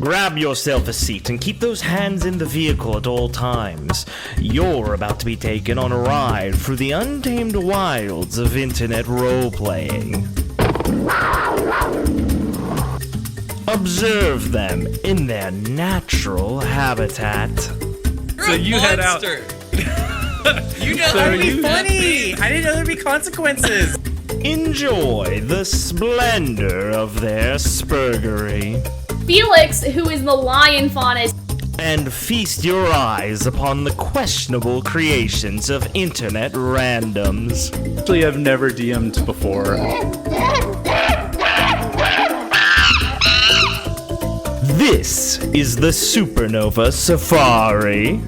Grab yourself a seat and keep those hands in the vehicle at all times. You're about to be taken on a ride through the untamed wilds of internet role-playing. Observe them in their natural habitat. So you head out. You know that would be funny! I didn't know there'd be consequences! Enjoy the splendor of their spurgery. Felix, who is the lion fauna, And feast your eyes upon the questionable creations of internet randoms. Actually, I've never DM'd before. This is the Supernova Safari.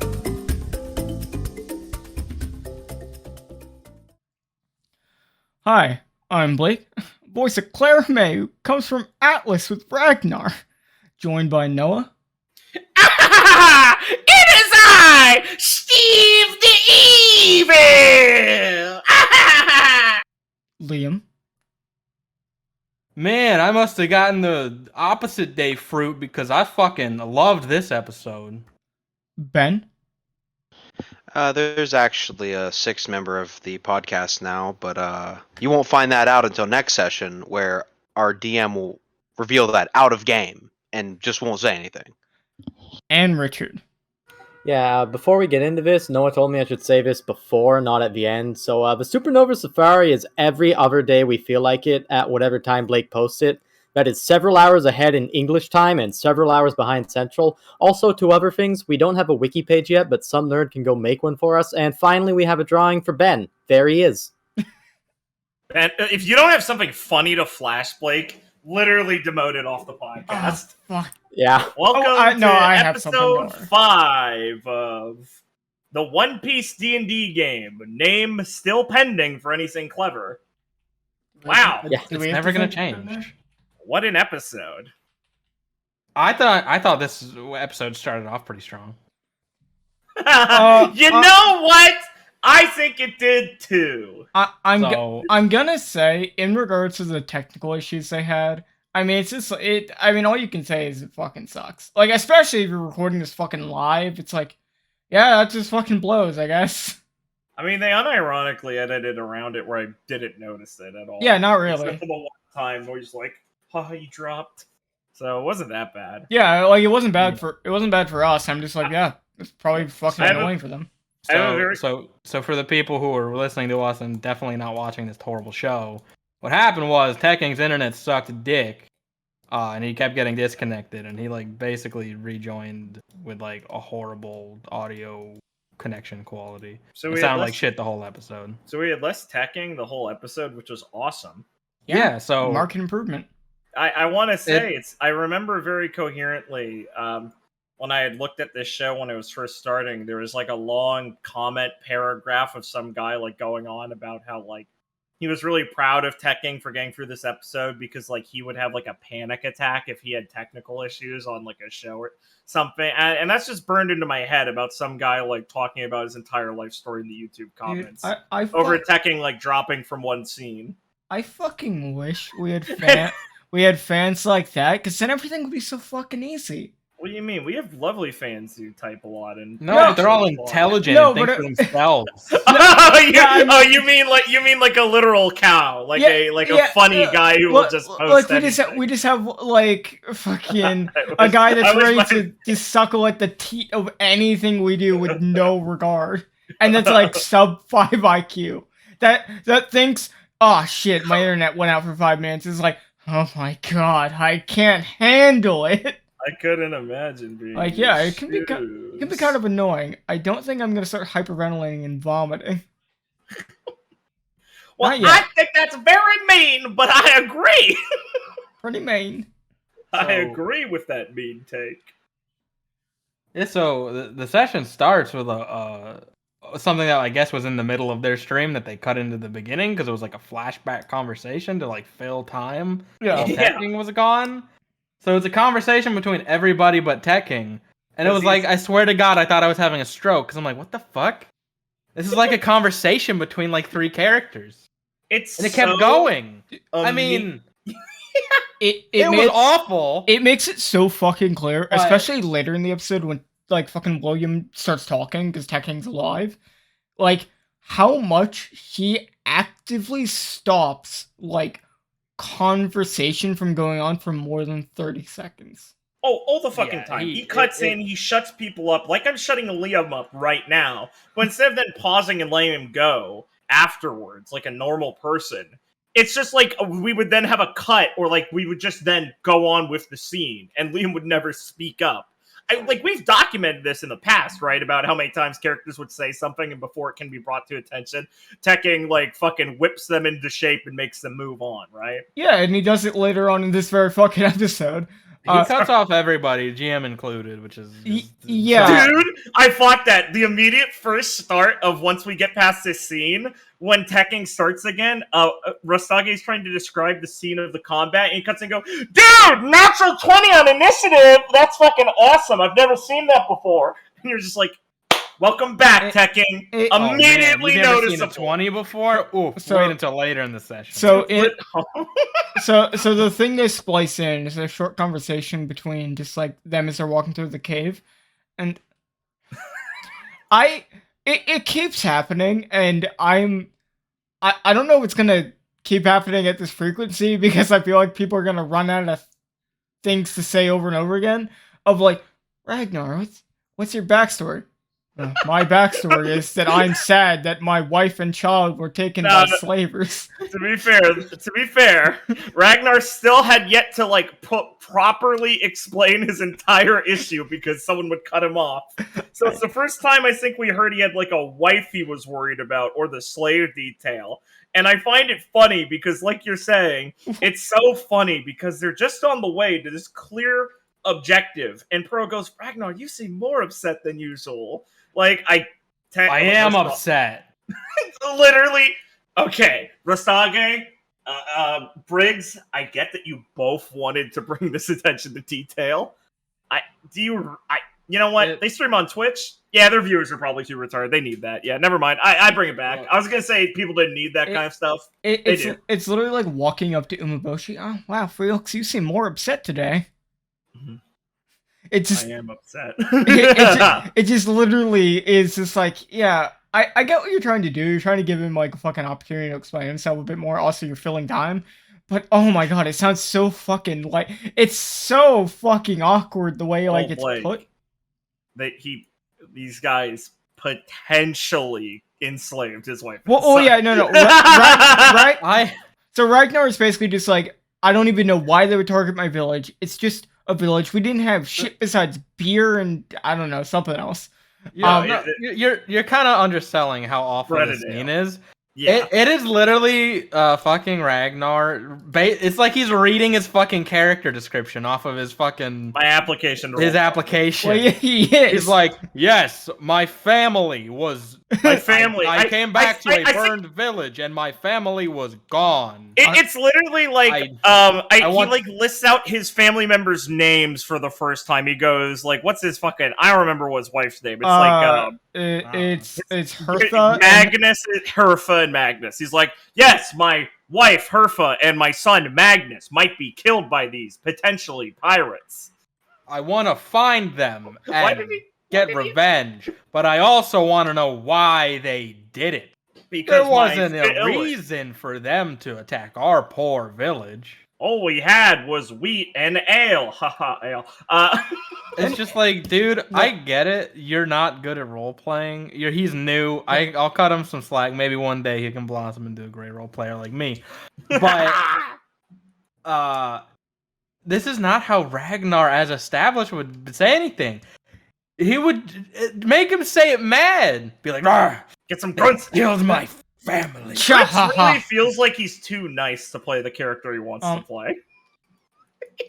Hi, I'm Blake, voice of Claire May, who comes from Atlas with Ragnar, joined by Noah. It is I, Steve the Evil! Liam. Man, I must have gotten the opposite day fruit because I fucking loved this episode. Ben. There's actually a sixth member of the podcast now, but you won't find that out until next session, where our DM will reveal that out of game and just won't say anything. And Richard. Yeah, before we get into this, Noah told me I should say this before, not at the end. So the Supernova Safari is every other day we feel like it at whatever time Blake posts it. That is several hours ahead in English time and several hours behind Central. Also, two other things, we don't have a wiki page yet, but some nerd can go make one for us. And finally, we have a drawing for Ben. There he is. And if you don't have something funny to flash, Blake, literally demoted off the podcast. Oh, fuck. Yeah. Welcome I have episode something 5 of the One Piece D&D game. Name still pending for anything clever. Wow. Yeah. It's never gonna change. What an episode. I thought this episode started off pretty strong. You know what? I think it did too. I'm gonna say, in regards to the technical issues they had, I mean, it's just, all you can say is it fucking sucks. Like, especially if you're recording this fucking live, it's like, yeah, that just fucking blows, I guess. I mean, they unironically edited around it where I didn't notice it at all. Yeah, not really. Except for the one time where he's like, haha, you dropped. So it wasn't that bad. Yeah, like, it wasn't bad for us. I'm just like, yeah, it's probably fucking annoying for them. So for the people who are listening to us and definitely not watching this horrible show, what happened was Tekking's internet sucked dick, and he kept getting disconnected, and he like basically rejoined with like a horrible audio connection quality. So it sounded like shit the whole episode. So we had less Tekking the whole episode, which was awesome. Yeah, so market improvement. I want to say I remember very coherently when I had looked at this show when it was first starting, there was like a long comment paragraph of some guy like going on about how like he was really proud of Tekking for getting through this episode because like he would have like a panic attack if he had technical issues on like a show or something. And that's just burned into my head about some guy like talking about his entire life story in the YouTube comments. Dude, over Tekking like dropping from one scene. I fucking wish we had fans like that, because then everything would be so fucking easy. What do you mean? We have lovely fans who type a lot and but they're all intelligent and think for themselves. You mean like a literal cow, like a funny guy who will just post like we just have like fucking a guy that's ready to just suckle at the teat of anything we do with no regard, and that's like sub 5 IQ. That thinks, oh shit, my internet went out for 5 minutes. It's like, oh my god, I can't handle it. I couldn't imagine being like, yeah, it can be kind of annoying. I don't think I'm gonna start hyperventilating and vomiting. Well, I think that's very mean, but I agree. Pretty mean. I agree with that mean take. Yeah, so the session starts with something that I guess was in the middle of their stream that they cut into the beginning because it was like a flashback conversation to like fill time. Yeah, Tekking was gone. So it's a conversation between everybody but Tekking. And it was like, I swear to God, I thought I was having a stroke. Because I'm like, what the fuck? This is like a conversation between like 3 characters. And it kept going. I mean... It was awful. It makes it so fucking clear, But- especially later in the episode when like fucking William starts talking because Tekking's alive. Like how much he actively stops like conversation from going on for more than 30 seconds. Oh, all the fucking Yeah, time. He cuts in, he shuts people up, like I'm shutting Liam up right now. But instead of then pausing and letting him go afterwards, like a normal person, it's just like we would then have a cut, or like we would just then go on with the scene, and Liam would never speak up. Like we've documented this in the past, right? About how many times characters would say something, and before it can be brought to attention, Tekking like fucking whips them into shape and makes them move on, right? Yeah, and he does it later on in this very fucking episode. He cuts off everybody, GM included, which is yeah. Dude, I fought that. The immediate first start of once we get past this scene, when Tekking starts again, Rustage is trying to describe the scene of the combat, and he cuts and go, dude, natural 20 on initiative! That's fucking awesome. I've never seen that before. And you're just like, welcome back, Tekking. Immediately You've never noticeable. seen a 20 before? Ooh, wait until later in the session. So so the thing they splice in is a short conversation between just like them as they're walking through the cave, and it keeps happening, and I don't know if it's gonna keep happening at this frequency because I feel like people are gonna run out of things to say over and over again. Of like, Ragnar, what's your backstory? My backstory is that I'm sad that my wife and child were taken by slavers. To be fair, Ragnar still had yet to like properly explain his entire issue because someone would cut him off. So it's the first time I think we heard he had like a wife he was worried about, or the slave detail. And I find it funny because, like you're saying, it's so funny because they're just on the way to this clear objective. And Pro goes, Ragnar, you seem more upset than usual. Like, I am upset. Literally. Okay, Rustage, Briggs, I get that you both wanted to bring this attention to detail. You know what? They stream on Twitch. Yeah, their viewers are probably too retarded. They need that. Yeah, never mind. I bring it back. I was gonna say people didn't need that kind of stuff. It's literally like walking up to Umaboshi. Oh wow, Felix, you seem more upset today. Mm-hmm. It just, I am upset. it just literally is just like, yeah, I get what you're trying to do. You're trying to give him like a fucking opportunity to explain himself a bit more. Also, you're filling time. But oh my god, it sounds so fucking like, it's so fucking awkward the way like it's put. These guys potentially enslaved his wife. Well, yeah, no. Right? So Ragnar is basically just like, I don't even know why they would target my village. It's just a village. We didn't have shit besides beer and I don't know, something else. Yeah, you're kind of underselling how awful this scene is. Yeah, it is literally fucking Ragnar. It's like he's reading his fucking character description off of his fucking application. His application. Well, yeah, he is. He's like, yes, my family was. My family. I came back to a burned village, and my family was gone. It's literally like he lists out his family members' names for the first time. He goes like, "What's his fucking?" I don't remember what's wife's name. It's it's Hertha, Magnus, Hertha, and Magnus. He's like, "Yes, my wife Hertha and my son Magnus might be killed by these potentially pirates. I want to find them and get revenge, but I also want to know why they did it. Because there wasn't a reason for them to attack our poor village. All we had was wheat and ale. Haha, ale. It's just like, dude, I get it. You're not good at role playing. He's new. I'll cut him some slack. Maybe one day he can blossom into a great role player like me. But this is not how Ragnar, as established, would say anything. He would make him say it mad. Be like, "Rawr, get some grunts. Killed my family." It really feels like he's too nice to play the character he wants to play.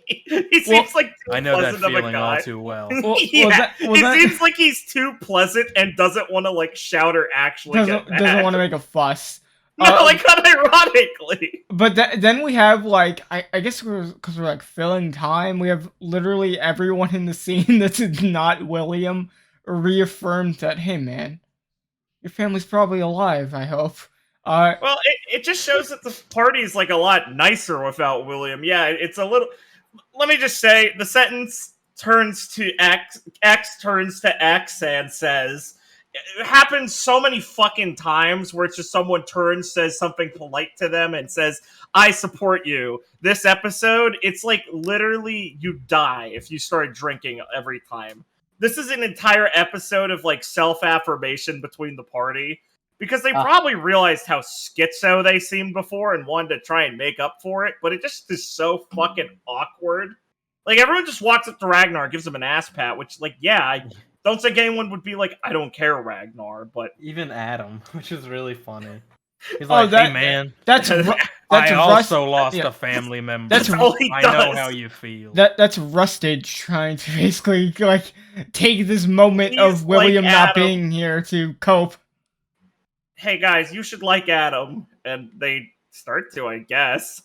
He seems like too I know that pleasant of a feeling guy. all too well. He seems like he's too pleasant and doesn't want to like shout or actually doesn't want to make a fuss. No, like unironically. But then we have like I guess because we're like filling time. We have literally everyone in the scene that's not William reaffirmed that, hey man, your family's probably alive. I hope. Well, it just shows that the party's like a lot nicer without William. Yeah, it's a little. Let me just say, the sentence turns to X turns to X and says, it happens so many fucking times where it's just someone turns, says something polite to them, and says, I support you. This episode, it's like literally you die if you start drinking every time. This is an entire episode of like self-affirmation between the party. Because they probably realized how schizo they seemed before and wanted to try and make up for it, but it just is so fucking awkward. Like, everyone just walks up to Ragnar, gives him an ass pat, which, like, yeah, I don't think anyone would be like, I don't care, Ragnar, but... Even Adam, which is really funny. He's like, hey, man, that's I also lost a family member. That's all he I does. know how you feel. That's Rustage trying to basically, like, take this moment of William like not being here to cope. Hey guys, you should like Adam. And they start to, I guess.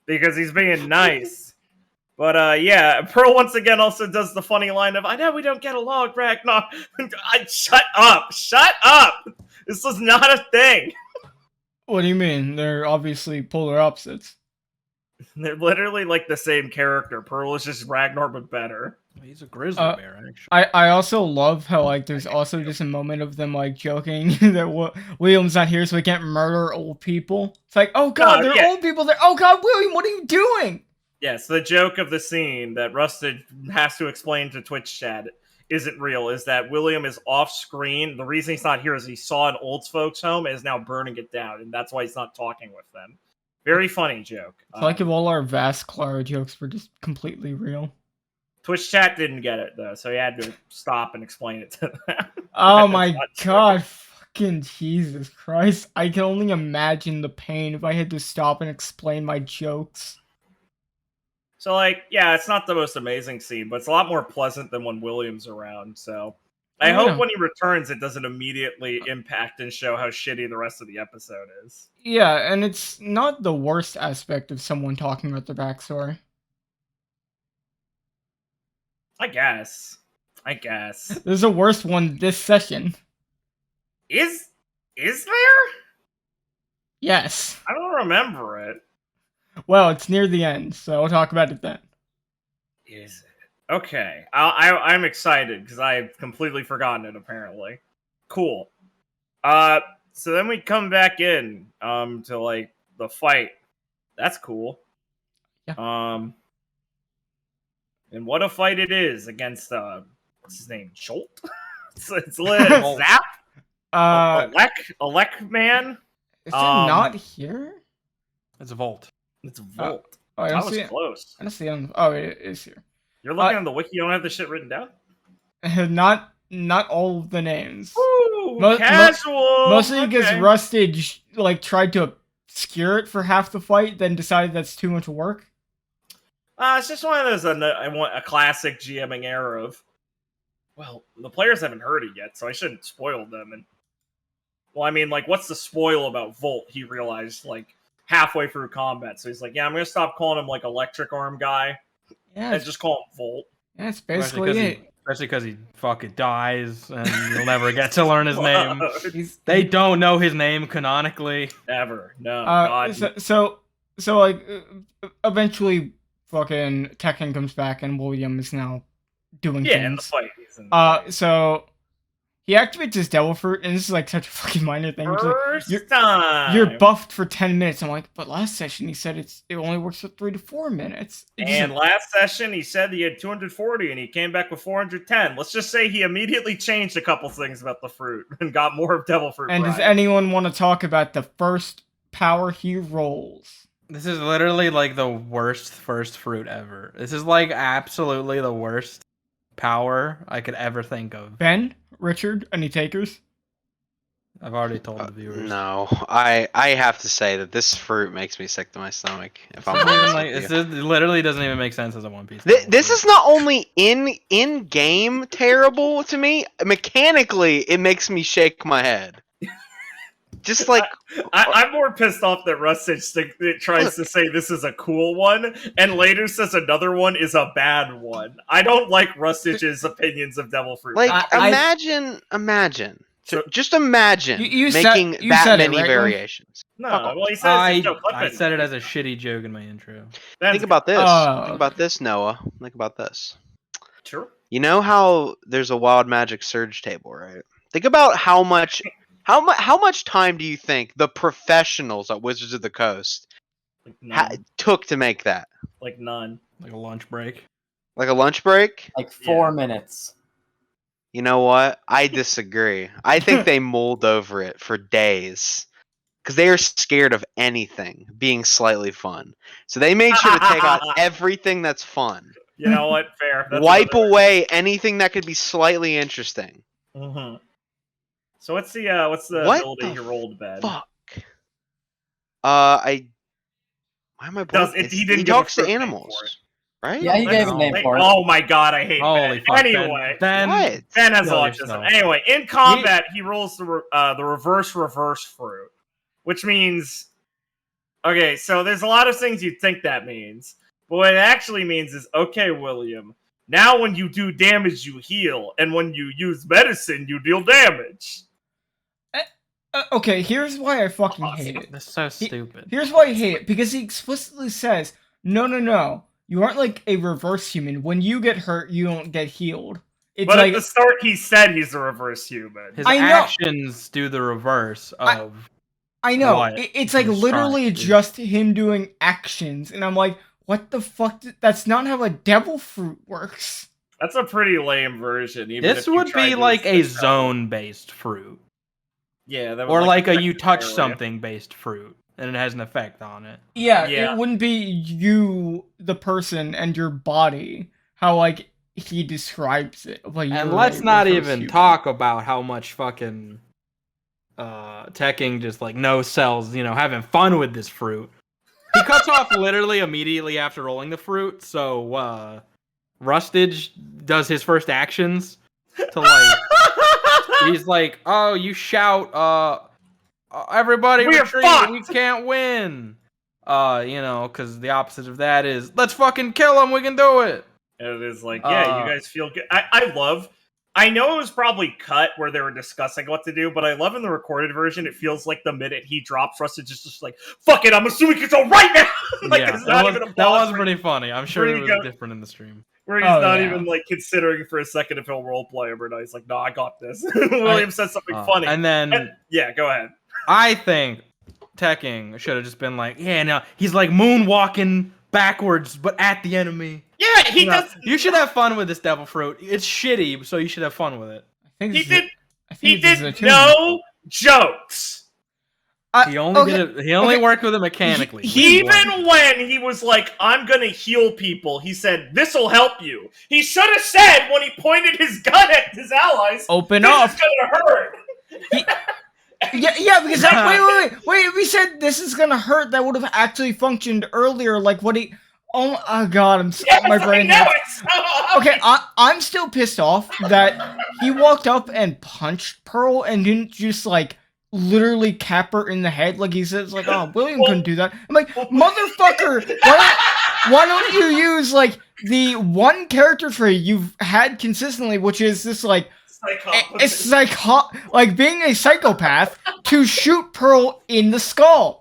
Because he's being nice. But yeah, Pearl once again also does the funny line of, I know we don't get along, Ragnar. Shut up! Shut up! This is not a thing! What do you mean? They're obviously polar opposites. They're literally like the same character. Pearl is just Ragnar, but better. He's a grizzly bear, actually. I also love how, like, there's also just a moment of them, like, joking that William's not here so we can't murder old people. It's like, oh god, there are old people there. Oh god, William, what are you doing? Yes, the joke of the scene that Rustage has to explain to Twitch chat isn't real, is that William is off screen. The reason he's not here is he saw an old folks home and is now burning it down, and that's why he's not talking with them. Very funny joke. It's like if all our vast Clara jokes were just completely real. Twitch chat didn't get it, though, so he had to stop and explain it to them. Oh my god, fucking Jesus Christ. I can only imagine the pain if I had to stop and explain my jokes. So, like, yeah, it's not the most amazing scene, but it's a lot more pleasant than when William's around, so... I hope when he returns, it doesn't immediately impact and show how shitty the rest of the episode is. Yeah, and it's not the worst aspect of someone talking about their backstory. I guess. There's a worse one this session. Is there? Yes. I don't remember it. Well, it's near the end, so I'll talk about it then. Is it? Okay. I'm excited, because I've completely forgotten it, apparently. Cool. So then we come back in, to, like, the fight. That's cool. Yeah. And what a fight it is against, what's his name? Jolt? it's Zap? Alec man? Is it not here? It's Volt. It's Volt. I was close. I don't see it. Oh, it is here. You're looking on the wiki, you don't have the shit written down? Not all of the names. Ooh, casual! Mostly because Rustage, like, tried to obscure it for half the fight, then decided that's too much work. It's just one of those, I want a classic GMing error of, well, the players haven't heard it yet, so I shouldn't spoil them. And, well, I mean, like, what's the spoil about Volt? He realized, like, halfway through combat. So he's like, yeah, I'm going to stop calling him, like, electric arm guy. Yeah, and just call him Volt. Yeah, that's basically it. Especially because he fucking dies, and you'll never get to learn his name. They don't know his name canonically. Ever. No. God. So, like, eventually, fucking Tekken comes back, and William is now doing things. In the fight. So he activates his Devil Fruit, and this is like such a fucking minor thing. First time. You're buffed for 10 minutes. I'm like, but last session he said it only works for 3 to 4 minutes. And last session he said he had 240, and he came back with 410. Let's just say he immediately changed a couple things about the fruit and got more of Devil Fruit. And does anyone want to talk about the first power he rolls? This is literally like the worst first fruit ever. This is like absolutely the worst power I could ever think of. Ben? Richard? Any takers? I've already told the viewers. No, I have to say that this fruit makes me sick to my stomach. If I'm honest with you. It literally doesn't even make sense as a One Piece. This is not only in game terrible to me. Mechanically, it makes me shake my head. Just like I'm more pissed off that Rustage tries to say this is a cool one, and later says another one is a bad one. I don't like Rustage's opinions of Devil Fruit. Like, imagine So, Just imagine You making said that it, many right, variations. no, Fuck off. well, he says no, I said it as a shitty joke in my intro. Think about this. Oh. Think about this, Noah. Think about this. True. You know how there's a wild magic surge table, right? Think about how much time do you think the professionals at Wizards of the Coast Like none. took to make that? Like none. Like a lunch break. Like a lunch break? Like 4 Yeah. minutes. You know what? I disagree. I think they mulled over it for days. Because they are scared of anything being slightly fun. So they made sure to take out everything that's fun. You know what? Fair. That's Wipe another- away anything that could be slightly interesting. Mhm. So what's the What ability the he rolled, Ben? Fuck. Why am I Does blanking? it- he didn't He give a talks to fruit name for animals, right? Yeah, he gave a name for it. Oh my god, I hate Holy Ben. fuck. Anyway, Ben. What? Ben has Kill autism. yourself. Anyway, in combat, he rolls the reverse fruit, which means okay. So there's a lot of things you'd think that means, but what it actually means is okay, William. Now, when you do damage, you heal, and when you use medicine, you deal damage. Okay, here's why I fucking hate it. That's so stupid. Here's why I hate it, because he explicitly says, no, you aren't like a reverse human. When you get hurt, you don't get healed. It's But like, at the start, he said he's a reverse human. His I know. actions do the reverse of. I know, what it's like he's literally trying to do. just him doing actions, and I'm like, what the fuck? That's not how a devil fruit works. That's a pretty lame version. Even This if you would tried be to like a assist that. zone-based fruit, Yeah, that would, or like a affect you the touch area. something based fruit, and it has an effect on it. Yeah, Yeah. it wouldn't be you, the person, and your body, how like he describes it. Like, And you're let's a not reverse even human. talk about how much fucking Tekking just like no cells, having fun with this fruit. He cuts off literally immediately after rolling the fruit, so Rustage does his first actions to like he's like, oh, you shout, everybody We're retreat, fucked! we can't win. Because the opposite of that is, let's fucking kill him, we can do it. And it is like, yeah, you guys feel good. I know it was probably cut where they were discussing what to do, but I love in the recorded version, it feels like the minute he drops Rustage is just like, fuck it, I'm assuming you go right now! Like, Yeah, there's not even a that pause was where- pretty funny. I'm sure where it you was go- different in the stream. Where he's Oh, not yeah. even like considering for a second if he'll roleplay him or not. He's like, no, I got this. William says something funny. And then Yeah, go ahead. I think Tekking should have just been like, yeah, no, he's like moonwalking backwards, but at the enemy. Yeah, he No, does. You should have fun with this devil fruit. It's shitty, so you should have fun with it. I think He this is a- did. I think He this is did a tune. no jokes. He only did it. He only okay. worked with it mechanically. Even when he was like, I'm gonna heal people, he said, this'll help you. He should have said when he pointed his gun at his allies, Open this up. is gonna hurt. Yeah, because wait. We said this is gonna hurt. That would have actually functioned earlier. Like what he. Oh god, Yes, my brain. I know hurts. it's Okay, I'm still pissed off that he walked up and punched Pearl and didn't just like literally cap her in the head like he says like, oh, William couldn't do that. I'm like, motherfucker, why don't you use like the one character trait you've had consistently, which is this like it's like being a psychopath to shoot Pearl in the skull.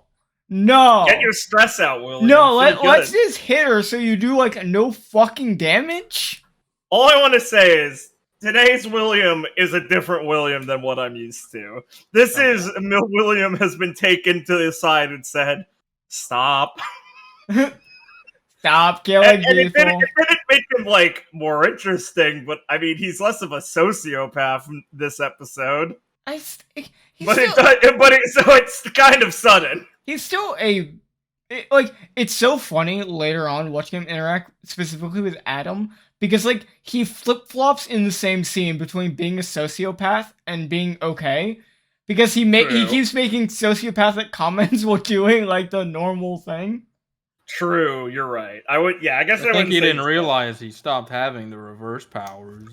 No. Get your stress out, William. No, Feel let's good. just hit her so you do like no fucking damage. All I want to say is today's William is a different William than what I'm used to. This is William has been taken to the side and said, "Stop." Stop killing And it people. didn't make him like more interesting, but I mean, he's less of a sociopath in this episode. So it's kind of sudden. He's still it's so funny later on watching him interact specifically with Adam because like he flip-flops in the same scene between being a sociopath and being okay because he keeps making sociopathic comments while doing like the normal thing. True, you're right. I guess I think he didn't realize he stopped having the reverse powers.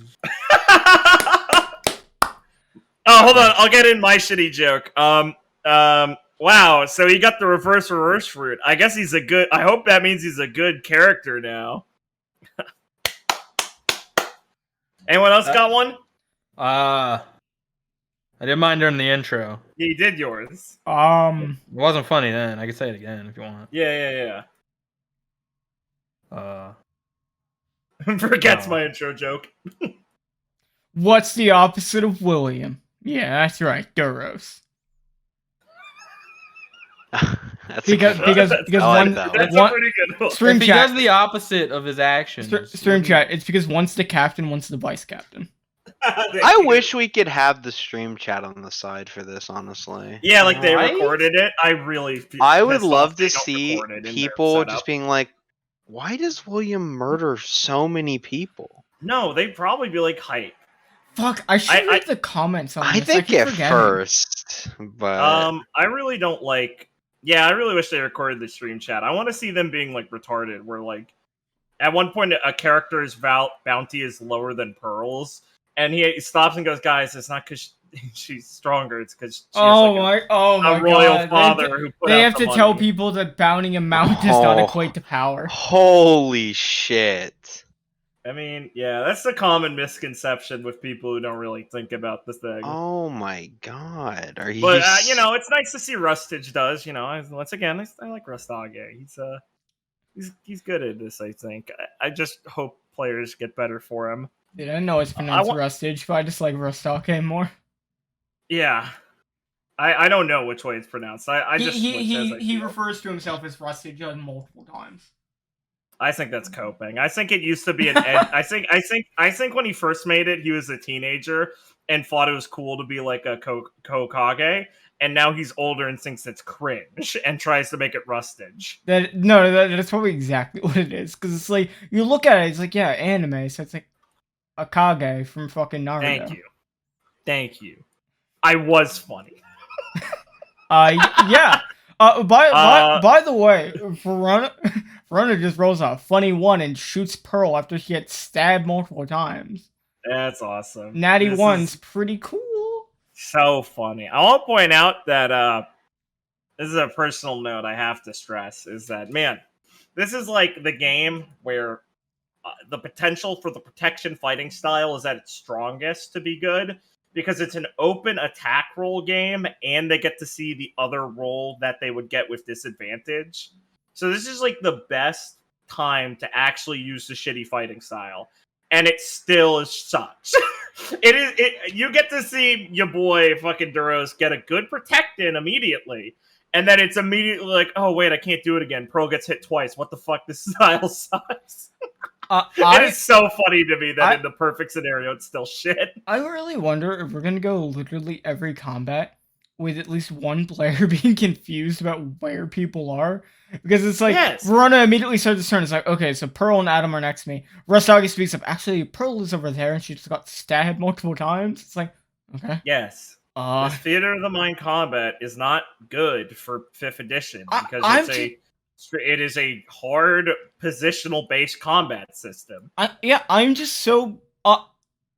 Oh, hold on. I'll get in my shitty joke. Wow. So he got the reverse fruit. I guess he's a good. I hope that means he's a good character now. Anyone else got one? I did mine during the intro. You did yours. It wasn't funny then. I can say it again if you want. Yeah. Forgets No. my intro joke. What's the opposite of William? Yeah, that's right, Duros. That's Because a good one. because I like one, that That's one. a pretty good one. stream If he chat does the opposite of his actions. stream chat. It's because one's the captain, one's the vice captain. I wish we could have the stream chat on the side for this, honestly. Yeah, like they Right? recorded it. I really. I would pissed off love they to don't see record it in their people setup. just being like, why does William murder so many people? No, they'd probably be like hype. Fuck, I should read the comments on I this. think keep at forgetting. first, but I really don't like. Yeah, I really wish they recorded the stream chat. I want to see them being like retarded, where like at one point a character's bounty is lower than Pearl's, and he stops and goes, "Guys, it's not because she's stronger; it's because she has a royal God. father who put They out have the to tell money." people that bounty amount does not equate to power. holy shit! I mean, yeah, that's a common misconception with people who don't really think about the thing. Oh my god! Are you? But you know, it's nice to see Rustage does. You know, once again, I like Rustage. He's good at this. I think. I just hope players get better for him. Dude, I know it's pronounced Rustage, but I just like Rustage more. Yeah, I don't know which way it's pronounced. He refers to himself as Rustage multiple times. I think that's coping. I think it used to be an ed- I think when he first made it, he was a teenager and thought it was cool to be like a Kokage, and now he's older and thinks it's cringe and tries to make it Rustage. That's probably exactly what it is. Because it's like you look at it, it's like anime, so it's like a Kage from fucking Naruto. Thank you. I was funny. Yeah. By the way, Verona just rolls a funny one and shoots Pearl after she gets stabbed multiple times. That's awesome. Natty one's pretty cool. So funny. I'll point out that this is a personal note I have to stress is that, man, this is like the game where the potential for the protection fighting style is at its strongest to be good, because it's an open attack roll game and they get to see the other roll that they would get with disadvantage. So this is like the best time to actually use the shitty fighting style. And it still sucks. You get to see your boy fucking Duros get a good protect in immediately. And then it's immediately like, oh wait, I can't do it again. Pearl gets hit twice. What the fuck? This style sucks. It is so funny to me that in the perfect scenario, it's still shit. I really wonder if we're gonna go literally every combat with at least one player being confused about where people are. Because it's like, Verona immediately starts to turn. It's like, okay, so Pearl and Adam are next to me. Rustage speaks up. Actually, Pearl is over there and she just got stabbed multiple times. It's like, okay. Yes. This Theater of the Mind combat is not good for 5th edition because it is a hard positional based combat system. I'm just so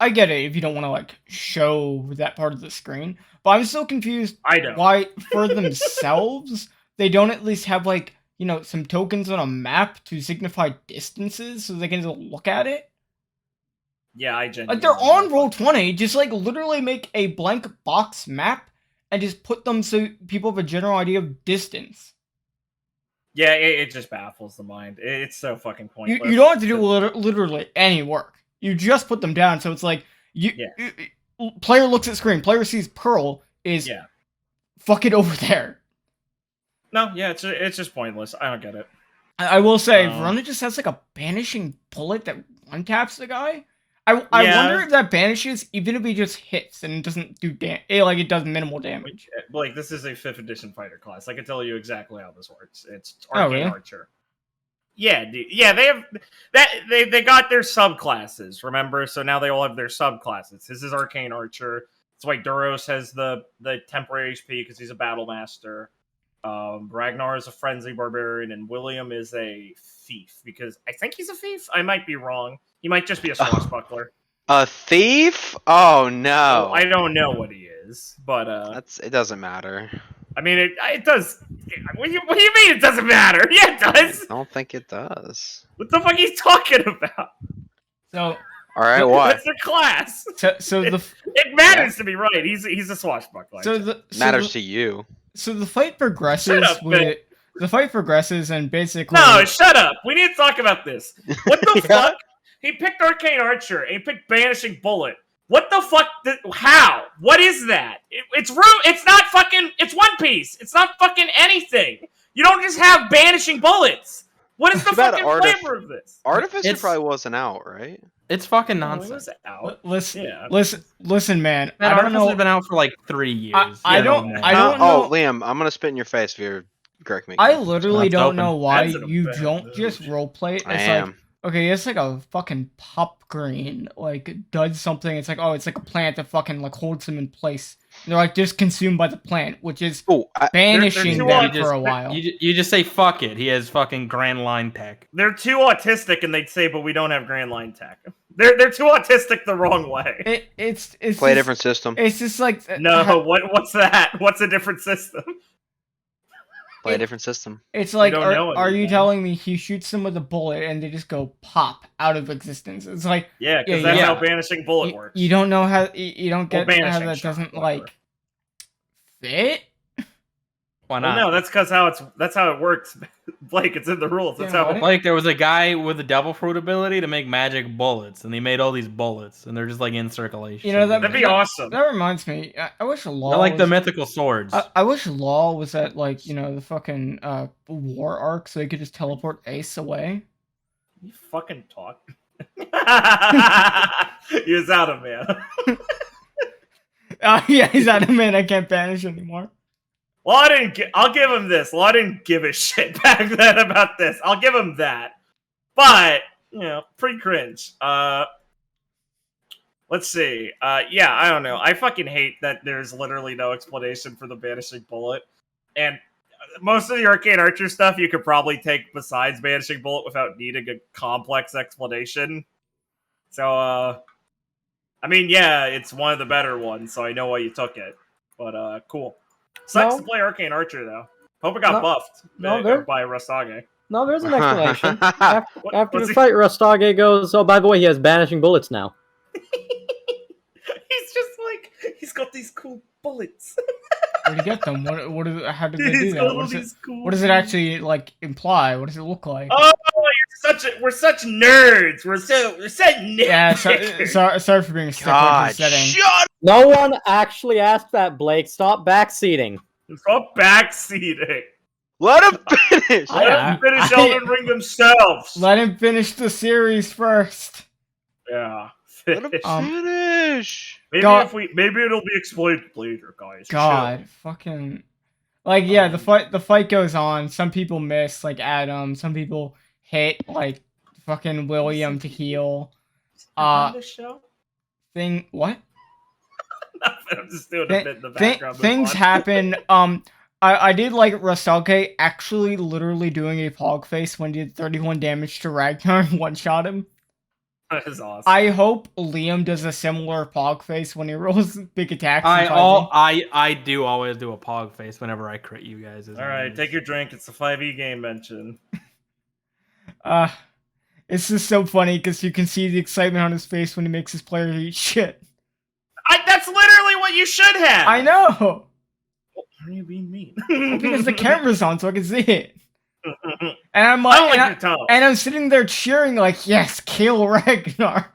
I get it if you don't want to like show that part of the screen, but I'm so confused. Why for themselves they don't at least have like, you know, some tokens on a map to signify distances so they can just look at it. Yeah, I genuinely like they're on Roll20. Just like literally make a blank box map and just put them so people have a general idea of distance. Yeah, it just baffles the mind. It's so fucking pointless. You don't have to do literally any work. You just put them down, so it's like player looks at screen, player sees Pearl is fucking over there. No, yeah, it's just pointless. I don't get it. I will say, Verona just has like a banishing bullet that one taps the guy. I wonder if that banishes even if he just hits and doesn't do like it does minimal damage. Like this is a 5th edition fighter class. I can tell you exactly how this works. It's Arcane Archer. Yeah, dude. Yeah, they have that. They got their subclasses. Remember, so now they all have their subclasses. This is Arcane Archer. That's why Duros has the temporary HP because he's a battle master. Ragnar is a frenzy barbarian, and William is a thief because I think he's a thief. I might be wrong. He might just be a swashbuckler. A thief? Oh no! Well, I don't know what he is, but it doesn't matter. I mean, it does. What do you mean it doesn't matter? Yeah, it does. I don't think it does. What the fuck are you talking about? So All right, why? That's their class. So the It matters to me, right? He's a swashbuckler. Matters to you. So the fight progresses Shut up, man. the fight progresses and basically No, shut up. We need to talk about this. What the Yeah. fuck? He picked Arcane Archer and he picked Banishing Bullet. What the fuck? How? What is that? It's rude. It's not fucking. It's One Piece. It's not fucking anything. You don't just have Banishing Bullets. What is the That fucking flavor of this? Artificer probably wasn't out, right? It's fucking Oh, it nonsense. was out. Listen, man. That I don't Artificer's know. been out for like 3 years. I You don't know. know. Oh, Liam, I'm gonna spit in your face if you're correct me. I literally It's don't open. know why That's an you offense. don't just roleplay it. I It's am. like, okay, it's like a fucking pop green, like does something. It's like, oh, it's like a plant that fucking like holds them in place. And they're like just consumed by the plant, which is Oh, banishing too them on- for a while. You just say fuck it. He has fucking Grand Line tech. They're too autistic, and they'd say, "But we don't have Grand Line tech." They're too autistic the wrong way. It's play a just, different system. It's just like No, what's that? What's a different system? Play a different system. It's like, don't know are you anything. telling me he shoots them with a bullet and they just go pop out of existence? It's like Yeah, because Yeah, that's yeah. how Banishing Bullet you, works. you don't know how you don't Well, get how banishing that shot, doesn't whatever. like fit. Why Well, not? no, that's how it works, Blake. It's in the rules. That's Yeah, how. what? Like there was a guy with the devil fruit ability to make magic bullets, and he made all these bullets, and they're just like in circulation. You know, That'd be awesome. That reminds me. I wish Law They're like the was, mythical swords. I wish Law was at like the fucking war arc so he could just teleport Ace away. You fucking talk. He was out of man. Yeah, he's out of man. I can't banish anymore. Well, I'll give him this. Well, I didn't give a shit back then about this. I'll give him that. But pretty cringe. Let's see. Yeah, I don't know. I fucking hate that there's literally no explanation for the Banishing Bullet. And most of the Arcane Archer stuff you could probably take besides Banishing Bullet without needing a complex explanation. So, I mean, yeah, it's one of the better ones, so I know why you took it. But, cool. Sucks to play Arcane Archer, though. Hope it got buffed by Rustage. No, there's an explanation. After What's the he- fight, Rustage goes, oh, by the way, he has banishing bullets now. He's just like, he's got these cool bullets. Where'd he get them? How did they do He's that? got all What these cool does it actually like imply? What does it look like? Oh, we're such nerds. We're so nerds. Yeah, sorry for being a stickler for God, setting. shut No one actually asked that, Blake. Stop backseating. Stop backseating. Let him finish. Let Yeah, them finish I- Elden Ring themselves. Let him finish the series first. Yeah. Let him finish. Maybe God- maybe it'll be explained later, guys. God, fucking, like, yeah, the fight goes on. Some people miss, like Adam. Some people hit, like fucking William to heal. This show? What? Nothing. I'm just doing a bit in the background. Things happen. I did like Rustage actually literally doing a pog face when he did 31 damage to Ragnar and one-shot him. That is awesome. I hope Liam does a similar pog face when he rolls big attacks. in 5e. I do always do a pog face whenever I crit you guys. All right, take your drink. It's a 5e game mention. It's just so funny because you can see the excitement on his face when he makes his players eat shit. That's literally what you should have. I know! Why are you being mean? Because the camera's on so I can see it. And I'm I like, don't like your tone. and I'm sitting there cheering like, yes, kill Ragnar.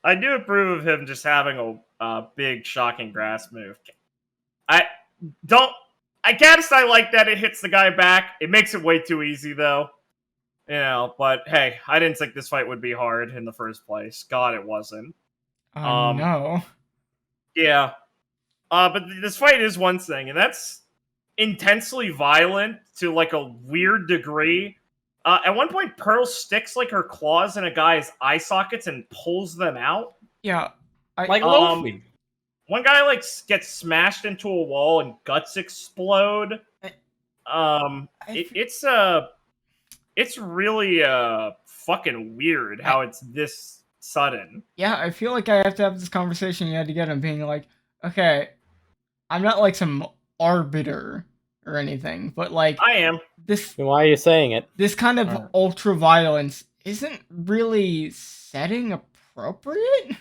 I do approve of him just having a big, shocking grass move. I guess I like that it hits the guy back. It makes it way too easy, though. But hey, I didn't think this fight would be hard in the first place. God, it wasn't. No. Yeah. But this fight is one thing, and that's intensely violent to, like, a weird degree. At one point, Pearl sticks, like, her claws in a guy's eye sockets and pulls them out. Yeah. Like Lofi. One guy, like, gets smashed into a wall and guts explode. It's really, fucking weird how it's this sudden. Yeah, I feel like I have to have this conversation yet again. I'm being like, okay, I'm not like some arbiter or anything, but like I am. Why are you saying it? This kind of ultra violence isn't really setting a appropriate.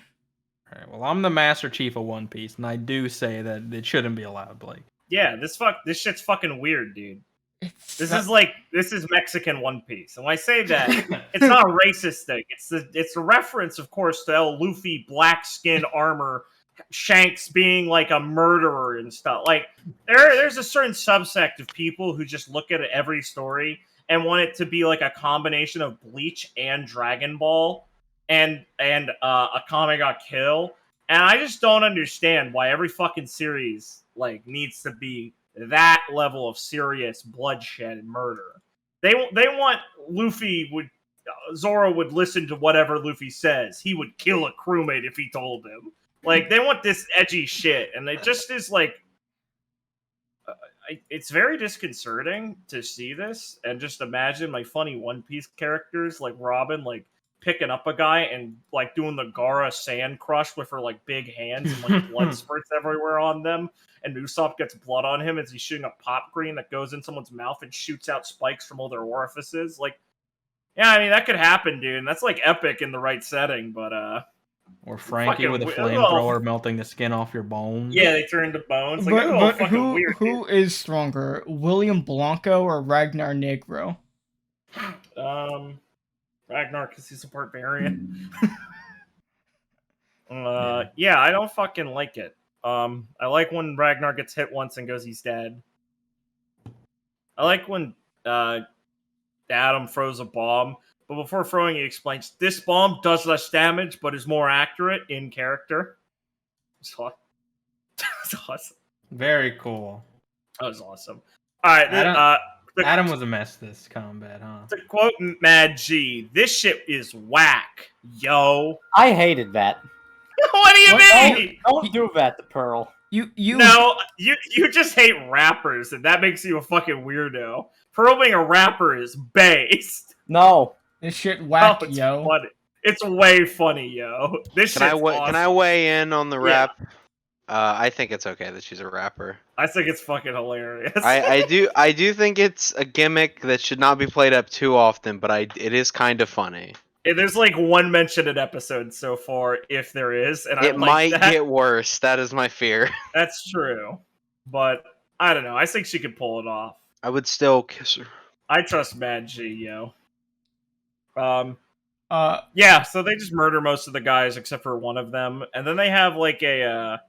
All right, well, I'm the Master Chief of One Piece, and I do say that it shouldn't be allowed, Blake. Yeah, this shit's fucking weird, dude. It's This not- is Mexican One Piece, and when I say that, it's not a racist thing. It's a reference, of course, to El Luffy black skin armor, Shanks being like a murderer and stuff. Like there's a certain subsect of people who just look at every story and want it to be like a combination of Bleach and Dragon Ball, and a Akame ga Kill, and I just don't understand why every fucking series like needs to be that level of serious bloodshed and murder. They want Zoro would listen to whatever Luffy says. He would kill a crewmate if he told him. Like they want this edgy shit, and it just is like it's very disconcerting to see this and just imagine my funny One Piece characters like Robin like picking up a guy and like doing the Gaara sand crush with her like big hands and like blood spurts everywhere on them, and Usopp gets blood on him as he's shooting a pop green that goes in someone's mouth and shoots out spikes from all their orifices. Like, yeah, I mean that could happen, dude. And that's like epic in the right setting, but Or Frankie fucking with a weird. flamethrower melting the skin off your bones. yeah, they turn to bones. Like, but fucking weird. who is stronger, William Blanco or Ragnar Negro? Ragnar, because he's a barbarian. Yeah, I don't fucking like it. I like when Ragnar gets hit once and goes, he's dead. I like when Adam throws a bomb, but before throwing, he explains, this bomb does less damage, but is more accurate in character. It's awesome. Very cool. That was awesome. Alright, Adam was a mess this combat, huh? to quote Mad G, this shit is whack, yo. I hated that. What do you mean? Don't do that to Pearl. You No, you just hate rappers, and that makes you a fucking weirdo. Pearl being a rapper is based. No. This shit whack, it's yo. funny. It's way funny, yo. This Can shit's awesome. I weigh in on the Yeah. rap? I think it's okay that she's a rapper. I think it's fucking hilarious. I do think it's a gimmick that should not be played up too often, but it is kind of funny. There's like one mention in episode so far, if there is, and It I might like that. get worse. That is my fear. That's true, but I don't know. I think she could pull it off. I would still kiss her. I trust Mad G, yo. Uh, Yeah, so they just murder most of the guys except for one of them, and then they have like a.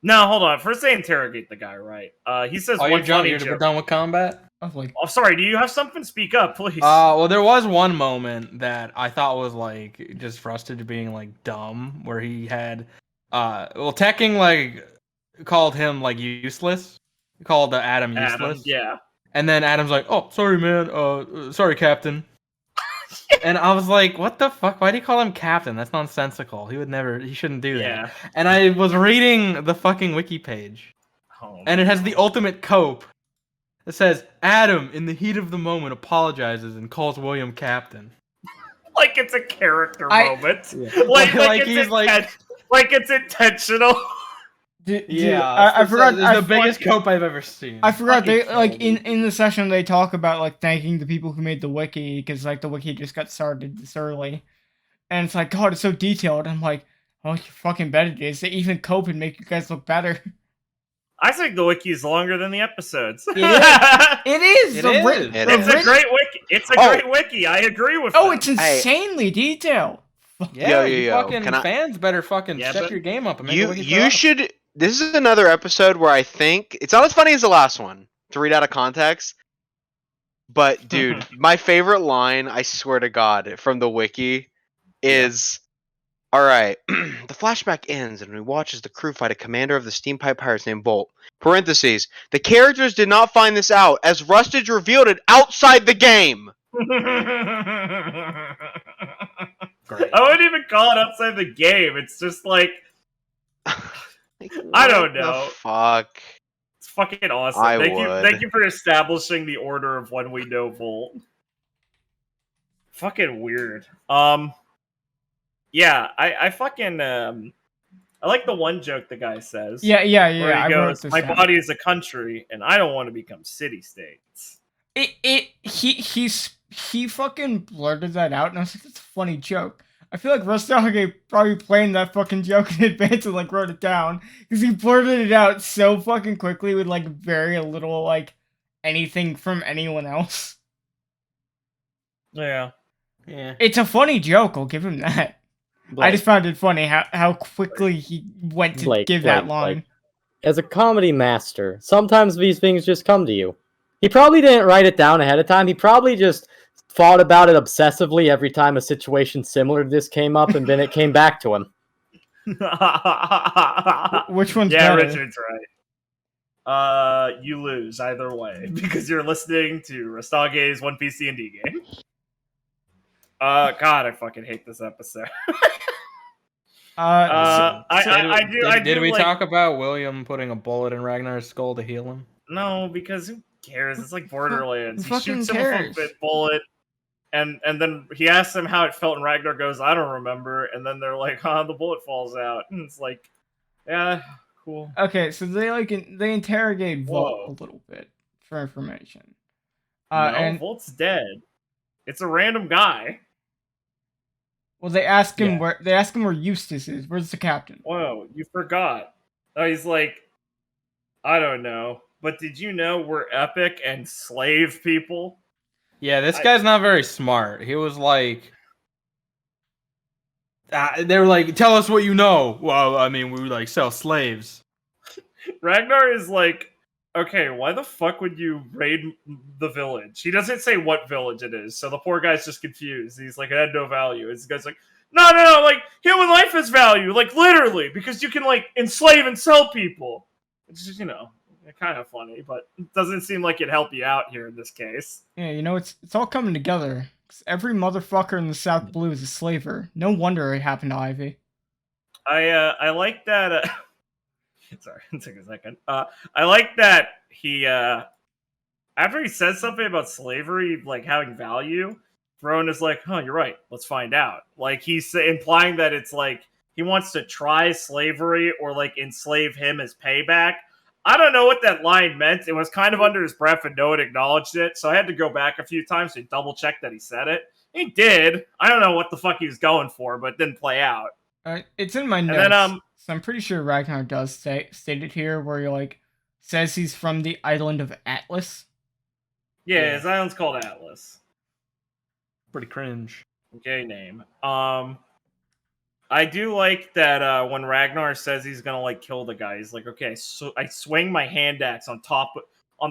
No, hold on. First, they interrogate the guy, right? He says Oh, one funny we're joke. done with combat? I was like, Oh, sorry. Do you have something? Speak up, please. Well, there was one moment that I thought was like just Rustage being like dumb, where he had, Tekking like called him like useless, called Adam useless, yeah. and then Adam's like, "Oh, sorry, man. Sorry, Captain." And I was like, "What the fuck? Why do you call him Captain? That's nonsensical. He shouldn't do that." Yeah. And I was reading the fucking wiki page, Oh, and it has the ultimate cope. It says, Adam, in the heat of the moment, apologizes and calls William Captain. like it's a character moment. Yeah. Like Like it's he's like- like it's intentional. I forgot. It's the biggest cope I've ever seen. I forgot they fucking like killed in the session they talk about like thanking the people who made the wiki because like the wiki just got started this early, and it's like God, it's so detailed. I'm like, oh, you fucking bet it is. They even cope and make you guys look better. I think the wiki is longer than the episodes. It is. It The is. ri- It the It's a ri- great wiki. It's a great wiki. I agree with. Oh, them. it's insanely detailed. Yeah, Yo, you yo, fucking can I- fans better fucking Yeah, step but your game up and make a wiki for You us. should. This is another episode where I think it's not as funny as the last one to read out of context. But dude, my favorite line, I swear to God, from the wiki is, all right, the flashback ends and we watch as the crew fight a commander of the steam pipe pirates named Bolt. Parentheses. The characters did not find this out as Rustage revealed it outside the game. Great. I wouldn't even call it outside the game. It's just like Like, I don't what the know. fuck. it's fucking awesome. I Thank would. you for establishing the order of when we know Volt. Fucking weird. Yeah, I fucking I like the one joke the guy says. Yeah. Where I he wrote goes, this "My down. body is a country, and I don't want to become city states." He fucking blurted that out, and I was like, that's a funny joke. I feel like Rustage probably planned that fucking joke in advance and like wrote it down because he blurted it out so fucking quickly with like very little like anything from anyone else. Yeah. Yeah. It's a funny joke. I'll give him that. I just found it funny how quickly he went to give that line. As a comedy master, sometimes these things just come to you. He probably didn't write it down ahead of time. He probably just thought about it obsessively every time a situation similar to this came up, and then it came back to him. Which one's yeah, better? Richard's right. You lose either way because you're listening to Rustage's One Piece D&D game. God, I fucking hate this episode. Did we talk about William putting a bullet in Ragnar's skull to heal him? No, because who cares? It's like Borderlands. He fucking shoots him with a bullet, and then he asks him how it felt, and Ragnar goes, "I don't remember." And then they're like, the bullet falls out." And it's like, yeah, cool. Okay, so they interrogate Volt a little bit for information. And Volt's dead. It's a random guy. Well, they ask him where Eustace is. Where's the captain? Whoa, you forgot. Oh, he's like, I don't know. But did you know we're epic and slave people? Yeah, this guy's not very smart. He was like, they were like, tell us what you know. Well, I mean, we like sell slaves. Ragnar is like, okay, why the fuck would you raid the village? He doesn't say what village it is, so the poor guy's just confused. He's like, it had no value. And this guy's like, no, like, human life has value, like, literally, because you can, like, enslave and sell people. It's just, kind of funny, but it doesn't seem like it'd help you out here in this case. Yeah, it's all coming together. Every motherfucker in the South Blue is a slaver. No wonder it happened to Ivy. I like that, sorry, it took a second. I like that he, after he says something about slavery, like, having value, Throne is like, you're right, let's find out. Like, he's implying that it's like, he wants to try slavery or, like, enslave him as payback. I don't know what that line meant. It was kind of under his breath and no one acknowledged it, so I had to go back a few times to double check that he said it. He did. I don't know what the fuck he was going for, but it didn't play out. It's in my notes. Then, so I'm pretty sure Ragnar does state it here, where he like says he's from the island of Atlas. Yeah, his island's called Atlas. Pretty cringe. Gay name. I do like that when Ragnar says he's gonna like kill the guy, he's like, okay, so I swing my hand axe on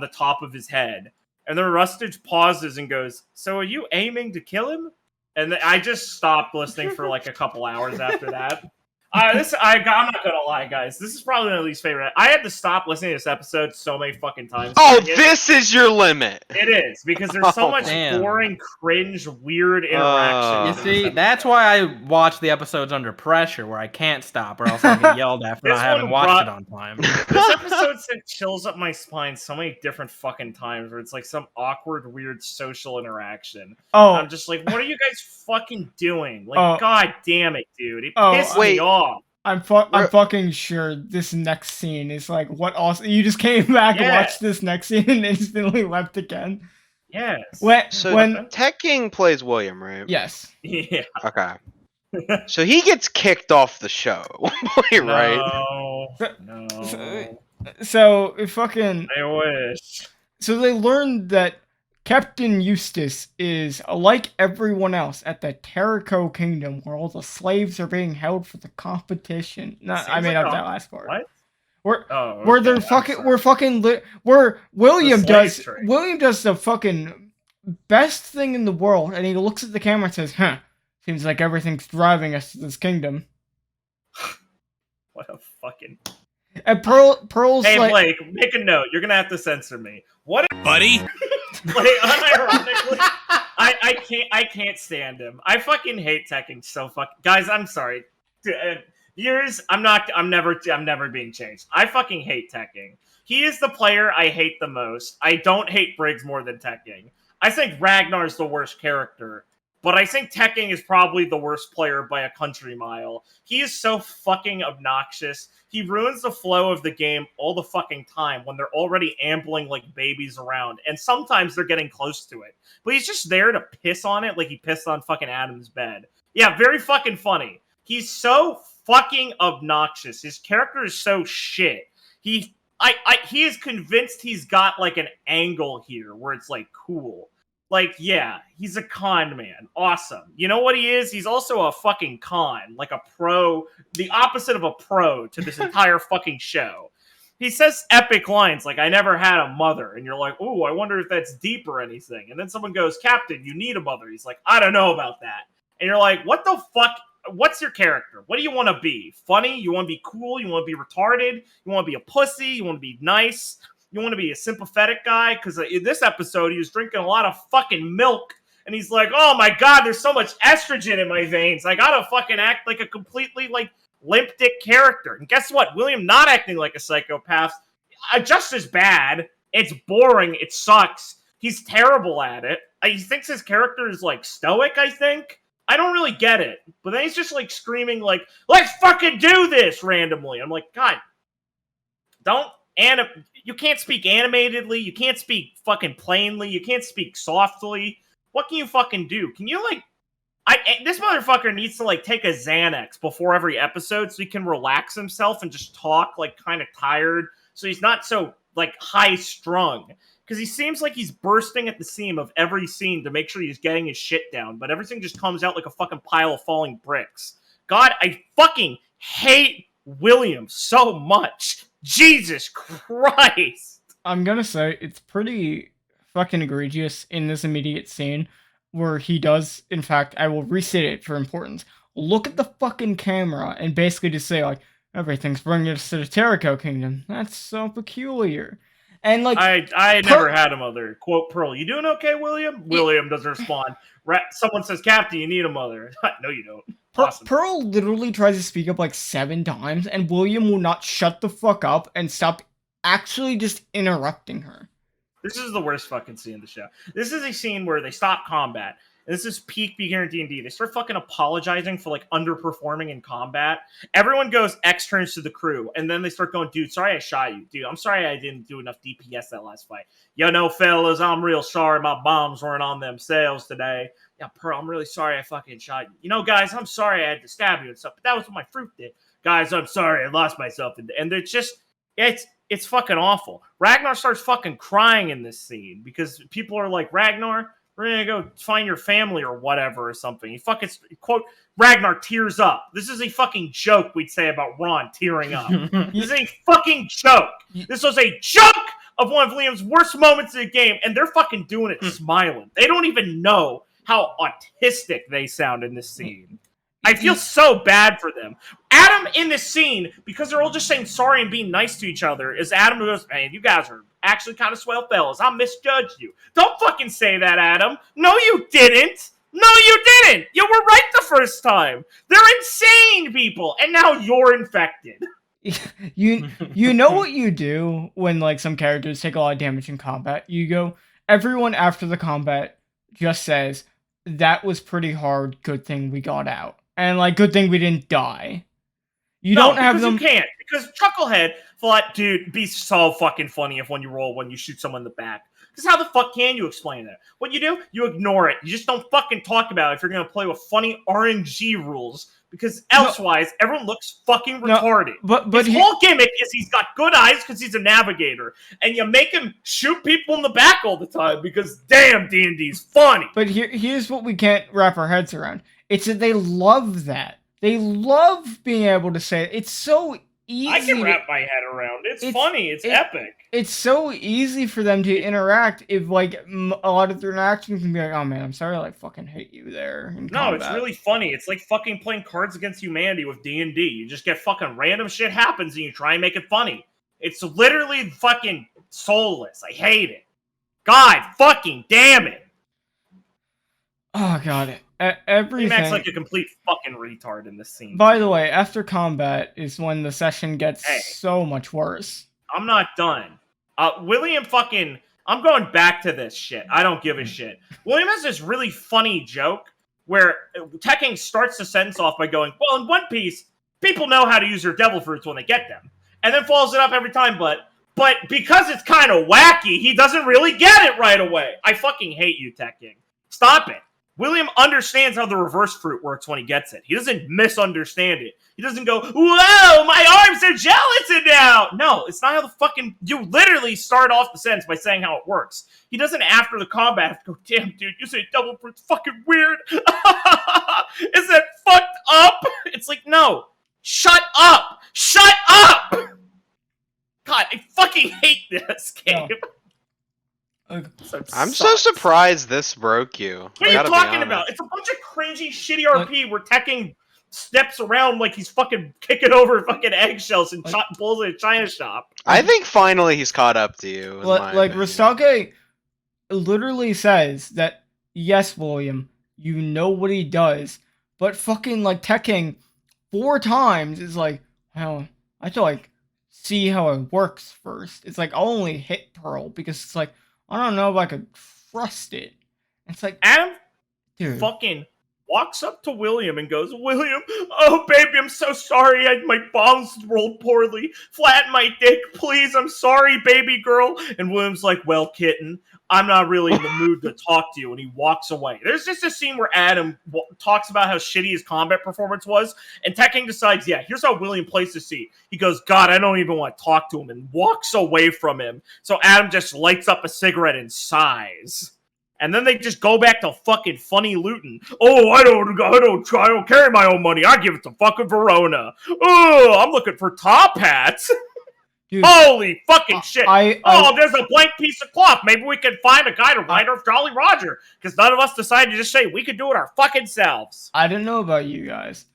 the top of his head, and then Rustage pauses and goes, "So are you aiming to kill him?" And I just stopped listening for like a couple hours after that. I'm not gonna lie, guys. This is probably my least favorite. I had to stop listening to this episode so many fucking times. Oh, this is your limit. It is, because there's so much boring, cringe, weird interaction. You see, that's why I watch the episodes under pressure, where I can't stop, or else I'll get yelled at for not having watched it on time. This episode sent chills up my spine so many different fucking times, where it's like some awkward, weird social interaction. Oh, I'm just like, what are you guys fucking doing? Like, god damn it, dude! It pissed me off. I'm fucking sure this next scene is like what also you just came back and watched this next scene and instantly left again. Yes. When Tech King plays William, right? Yes. Yeah. Okay. So he gets kicked off the show, right? No. So fucking. I wish. So they learned that Captain Eustace is, like everyone else, at the Terrico Kingdom, where all the slaves are being held for the competition. I made up that last part. What? Where they're where William does the fucking best thing in the world, and he looks at the camera and says, seems like everything's driving us to this kingdom. What a fucking... And Pearl's hey, like... Blake, make a note. You're gonna have to censor me. What if... Buddy? Like, unironically, I can't stand him. I fucking hate Tekken so guys, I'm sorry. I'm never being changed. I fucking hate Tekken. He is the player I hate the most. I don't hate Briggs more than Tekken. I think Ragnar's the worst character. But I think Tekken is probably the worst player by a country mile. He is so fucking obnoxious. He ruins the flow of the game all the fucking time when they're already ambling like babies around. And sometimes they're getting close to it. But he's just there to piss on it like he pissed on fucking Adam's bed. Yeah, very fucking funny. He's so fucking obnoxious. His character is so shit. He is convinced he's got like an angle here where it's like cool. Like, yeah, he's a con man. Awesome. You know what he is? He's also a fucking con, like a pro, the opposite of a pro to this entire fucking show. He says epic lines like, I never had a mother. And you're like, ooh, I wonder if that's deep or anything. And then someone goes, Captain, you need a mother. He's like, I don't know about that. And you're like, what the fuck? What's your character? What do you want to be? Funny? You want to be cool? You want to be retarded? You want to be a pussy? You want to be nice? You want to be a sympathetic guy? Because in this episode, he was drinking a lot of fucking milk. And he's like, oh my god, there's so much estrogen in my veins. I gotta fucking act like a completely, like, limp dick character. And guess what? William not acting like a psychopath, just as bad. It's boring. It sucks. He's terrible at it. He thinks his character is, like, stoic, I think. I don't really get it. But then he's just, like, screaming, like, let's fucking do this randomly. I'm like, God, you can't speak animatedly. You can't speak fucking plainly. You can't speak softly. What can you fucking do? Can you, like, this motherfucker needs to, like, take a Xanax before every episode so he can relax himself and just talk, like, kind of tired. So he's not so, like, high-strung. Because he seems like he's bursting at the seam of every scene to make sure he's getting his shit down, but everything just comes out like a fucking pile of falling bricks. God, I fucking hate William so much. Jesus Christ! I'm gonna say, it's pretty fucking egregious in this immediate scene where he does, in fact, I will restate it for importance, look at the fucking camera and basically just say, like, everything's bringing us to the Terrico Kingdom. That's so peculiar. And, like, I never had a mother. Quote Pearl, you doing okay, William? William doesn't respond. Someone says, Captain, you need a mother. No, you don't. Awesome. Pearl literally tries to speak up like 7 times, and William will not shut the fuck up and stop actually just interrupting her. This is the worst fucking scene in the show. This is a scene where they stop combat. This is peak beginner D&D. They start fucking apologizing for, like, underperforming in combat. Everyone goes X turns to the crew, and then they start going, dude, sorry I shot you. Dude, I'm sorry I didn't do enough DPS that last fight. Yo, no, fellas, I'm real sorry my bombs weren't on them sails today. Yeah, Pearl, I'm really sorry I fucking shot you. You know, guys, I'm sorry I had to stab you and stuff, but that was what my fruit did. Guys, I'm sorry I lost myself. And it's just, it's fucking awful. Ragnar starts fucking crying in this scene because people are like, Ragnar, we're gonna go find your family or whatever or something. He fucking, quote, Ragnar tears up. This is a fucking joke we'd say about Ron tearing up. This is a fucking joke. This was a joke of one of Liam's worst moments in the game, and they're fucking doing it smiling. They don't even know how autistic they sound in this scene. I feel so bad for them. Adam in this scene, because they're all just saying sorry and being nice to each other, is Adam who goes, man, you guys are actually kind of swell fellas. I misjudged you. Don't fucking say that, Adam. No, you didn't. No, you didn't. You were right the first time. They're insane people, and now you're infected. You know what you do when, like, some characters take a lot of damage in combat? You go, everyone after the combat just says, that was pretty hard, good thing we got out. And, like, good thing we didn't die. You don't have them. You can't. Because Chucklehead thought, dude, it'd be so fucking funny if when you roll, when you shoot someone in the back. Because how the fuck can you explain that? What you do? You ignore it. You just don't fucking talk about it if you're going to play with funny RNG rules. Because elsewise, everyone looks fucking retarded. But his whole gimmick is he's got good eyes because he's a navigator. And you make him shoot people in the back all the time because, damn, D&D's funny. But here's what we can't wrap our heads around. It's that they love that. They love being able to say it. It's so easy. I can wrap my head around it. It's funny. It's epic. It's so easy for them to interact if, like, a lot of their interactions can be like, oh man, I'm sorry I, like, fucking hate you there. No, it's really funny. It's like fucking playing Cards Against Humanity with D&D. You just get fucking random shit happens and you try and make it funny. It's literally fucking soulless. I hate it. God fucking damn it. Oh god. Everything. He acts like a complete fucking retard in this scene. By the way, after combat is when the session gets so much worse. I'm not done. William fucking... I'm going back to this shit. I don't give a shit. William has this really funny joke where Tekking starts the sentence off by going, well, in One Piece, people know how to use their devil fruits when they get them. And then follows it up every time, but because it's kind of wacky, he doesn't really get it right away. I fucking hate you, Tekking. Stop it. William understands how the reverse fruit works when he gets it. He doesn't misunderstand it. He doesn't go, whoa, my arms are gelatin now! No, it's not how the fucking... You literally start off the sentence by saying how it works. He doesn't, after the combat, have to go, damn, dude, you say double fruit's fucking weird. Is that fucked up? It's like, no. Shut up! Shut up! God, I fucking hate this game. No. I'm so surprised this broke you. What are you talking about? It's a bunch of cringy, shitty RP where Tekken steps around like he's fucking kicking over fucking eggshells and bulls in a china shop. I think finally he's caught up to you. Like Rustage literally says that, yes, William, you know what he does, but fucking like Tekken 4 times is like, well, I have to like see how it works first. It's like I'll only hit Pearl because it's like, I don't know if I could trust it. It's like Adam dude. fucking walks up to William and goes, William, oh baby, I'm so sorry. My balls rolled poorly. Flatten my dick, please. I'm sorry, baby girl. And William's like, well, kitten, I'm not really in the mood to talk to you. And he walks away. There's just a scene where Adam talks about how shitty his combat performance was. And Tekken decides, yeah, here's how William plays the scene. He goes, God, I don't even want to talk to him, and walks away from him. So Adam just lights up a cigarette and sighs. And then they just go back to fucking funny looting. Oh, I don't carry my own money. I give it to fucking Verona. Oh, I'm looking for top hats. Dude, holy fucking shit. There's a blank piece of cloth. Maybe we can find a guy to ride our Jolly Roger. Because none of us decided to just say we could do it our fucking selves. I don't know about you guys,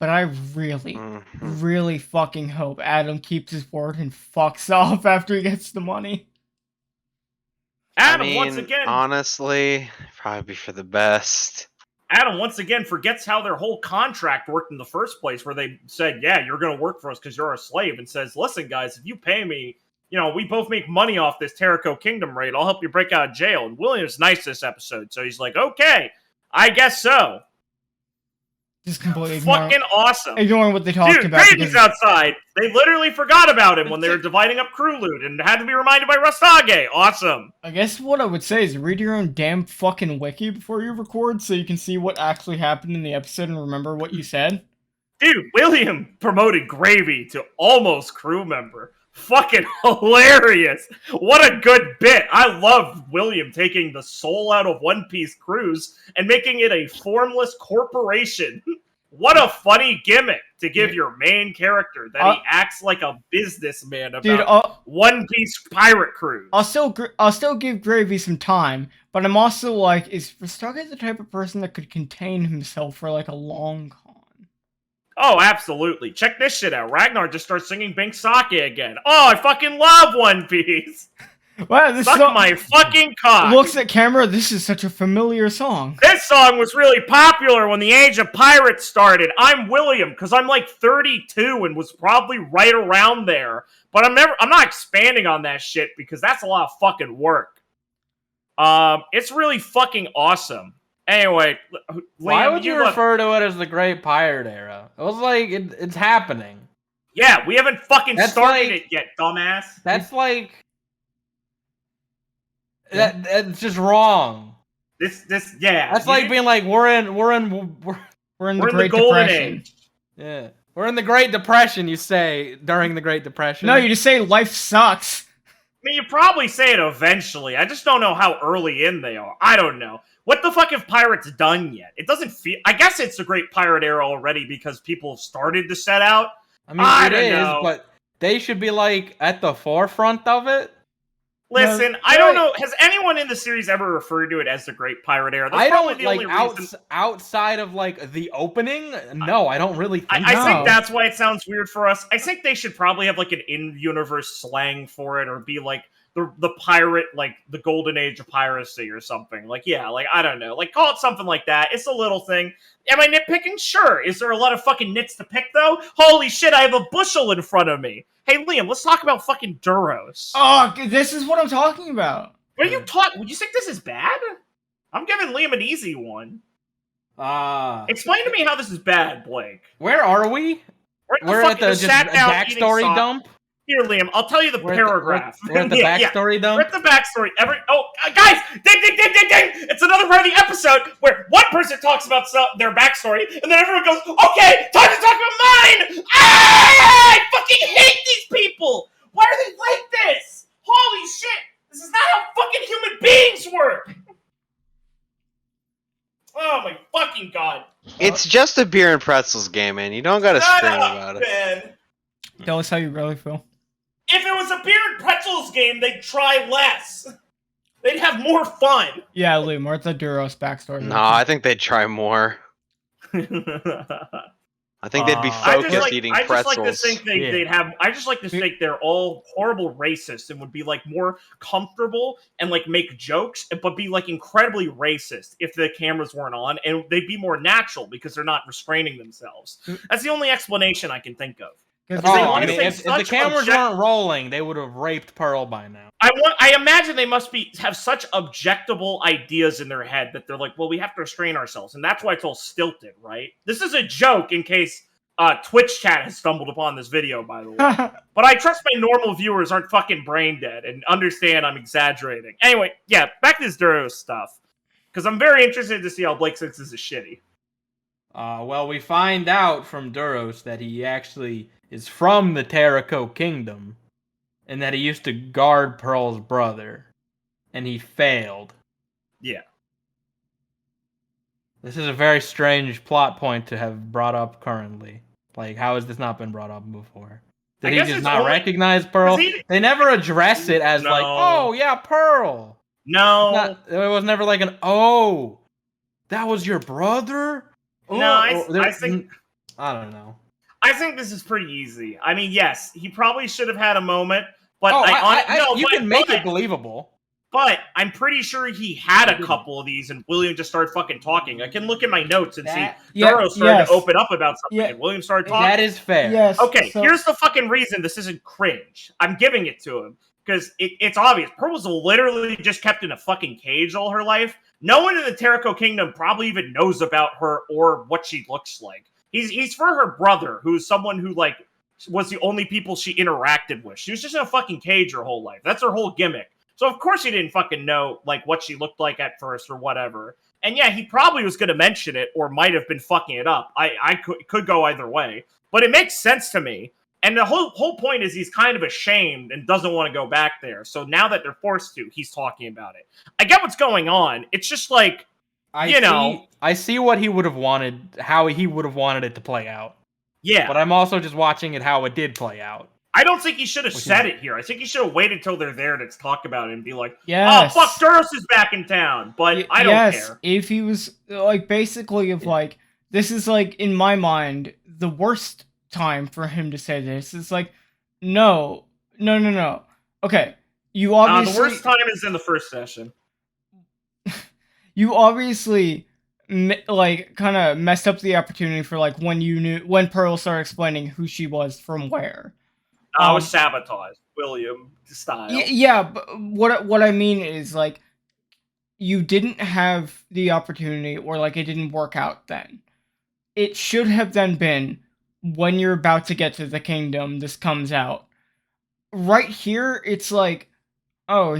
but I really, really fucking hope Adam keeps his word and fucks off after he gets the money. Adam, once again... honestly, probably be for the best. Adam, once again, forgets how their whole contract worked in the first place, where they said, yeah, you're going to work for us because you're a slave, and says, listen, guys, if you pay me, you know, we both make money off this Terrico Kingdom raid, I'll help you break out of jail. And William's nice this episode, so he's like, okay, I guess so. Just completely fucking awesome. Ignoring what they talked about. Dude, Gravy's outside. They literally forgot about him when they were dividing up crew loot and had to be reminded by Rustage. Awesome. I guess what I would say is read your own damn fucking wiki before you record so you can see what actually happened in the episode and remember what you said. Dude, William promoted Gravy to almost crew member. Fucking hilarious. What a good bit. I love William taking the soul out of One Piece crews and making it a formless corporation. What a funny gimmick to give your main character, that he acts like a businessman about One Piece pirate crews. I'll still give Gravy some time, but I'm also like, is Rustage the type of person that could contain himself for like a long con? Oh, absolutely. Check this shit out. Ragnar just starts singing Bink Sake again. Oh, I fucking love One Piece. Wow, this Suck my fucking cock. Looks at camera, this is such a familiar song. This song was really popular when the Age of Pirates started. I'm William, because I'm like 32 and was probably right around there. But I'm not expanding on that shit because that's a lot of fucking work. It's really fucking awesome. Anyway, Liam, why would you refer to it as the Great Pirate Era? It was like, it's happening. Yeah, we haven't fucking started it yet, dumbass. That's like... That's just wrong. Yeah. That's like being like, we're in the Great Golden Depression. Age. Yeah. We're in the Great Depression, you say, during the Great Depression. No, you just say life sucks. I mean, you probably say it eventually. I just don't know how early in they are. I don't know. What the fuck have pirates done yet? It doesn't feel... I guess it's a Great Pirate Era already because people have started to set out. I mean, it is, but they should be, like, at the forefront of it. Listen, I don't know. Has anyone in the series ever referred to it as the Great Pirate Era? That's I probably don't, the like, only reason... outside of, like, the opening, no, I don't really think I think that's why it sounds weird for us. I think they should probably have, like, an in-universe slang for it, or be, like, the pirate, like, the golden age of piracy or something. Like, yeah, like, I don't know. Like, call it something like that. It's a little thing. Am I nitpicking? Sure. Is there a lot of fucking nits to pick, though? Holy shit, I have a bushel in front of me. Hey, Liam, let's talk about fucking Duros. Oh, this is what I'm talking about. What are you talking? Would you think this is bad? I'm giving Liam an easy one. Explain to me how this is bad, Blake. Where are we? We're at the backstory dump? Here, Liam, I'll tell you the paragraph. We're at the backstory dump? We're at the backstory. Guys! Ding, ding, ding, ding, ding! It's another part of the episode where one person talks about their backstory, and then everyone goes, okay, time to talk about mine! I fucking hate these people! Why are they like this? Holy shit! This is not how fucking human beings work! Oh my fucking god. It's just a beer and pretzels game, man. You don't gotta scream about it. Man. Tell us how you really feel. If it was a beer and pretzels game, they'd try less. They'd have more fun. Yeah, Liam, where's the Duros backstory? No, I think they'd try more. I think they'd be focused eating pretzels. I just like to think they're all horrible racists and would be like more comfortable and like make jokes, but be like incredibly racist if the cameras weren't on, and they'd be more natural because they're not restraining themselves. That's the only explanation I can think of. If the cameras weren't rolling, they would have raped Pearl by now. I imagine they must have such objectable ideas in their head that they're like, well, we have to restrain ourselves, and that's why it's all stilted, right? This is a joke in case Twitch chat has stumbled upon this video, by the way. But I trust my normal viewers aren't fucking brain dead and understand I'm exaggerating. Anyway, yeah, back to this Duros stuff, because I'm very interested to see how Blake thinks this is shitty. Well, we find out from Duros that he actually is from the Terraco Kingdom, and that he used to guard Pearl's brother, and he failed. Yeah. This is a very strange plot point to have brought up currently. Like, how has this not been brought up before? Did he just not recognize Pearl? They never address it as like, oh, yeah, Pearl. No. It was never like oh, that was your brother? No, I think... I don't know. I think this is pretty easy. I mean, yes, he probably should have had a moment, but you can make it believable. But I'm pretty sure he had a couple of these, and William just started fucking talking. I can look at my notes and see Duros started to open up about something, and William started talking. That is fair. Yes, okay, here's the fucking reason this isn't cringe. I'm giving it to him, because it's obvious. Pearl was literally just kept in a fucking cage all her life. No one in the Terraco Kingdom probably even knows about her or what she looks like. He's for her brother, who's someone who, like, was the only people she interacted with. She was just in a fucking cage her whole life. That's her whole gimmick. So, of course, he didn't fucking know, like, what she looked like at first or whatever. And, yeah, he probably was going to mention it or might have been fucking it up. I could go either way. But it makes sense to me. And the whole point is he's kind of ashamed and doesn't want to go back there. So now that they're forced to, he's talking about it. I get what's going on. It's just like... I see what he would have wanted, how he would have wanted it to play out. Yeah. But I'm also just watching it how it did play out. I don't think he should have said it here. I think he should have waited till they're there to talk about it and be like, yes. Oh, fuck, Duros is back in town. But I don't care. If he was, like, basically, like, this is, like, in my mind, the worst time for him to say this. It's like, no. Okay, you obviously... the worst time is in the first session. You obviously, like, kind of messed up the opportunity for, like, when Pearl started explaining who she was from where. I was sabotaged, William style. Yeah, but what I mean is, like, you didn't have the opportunity, or, like, it didn't work out then. It should have then been, when you're about to get to the kingdom, this comes out. Right here, it's like, oh,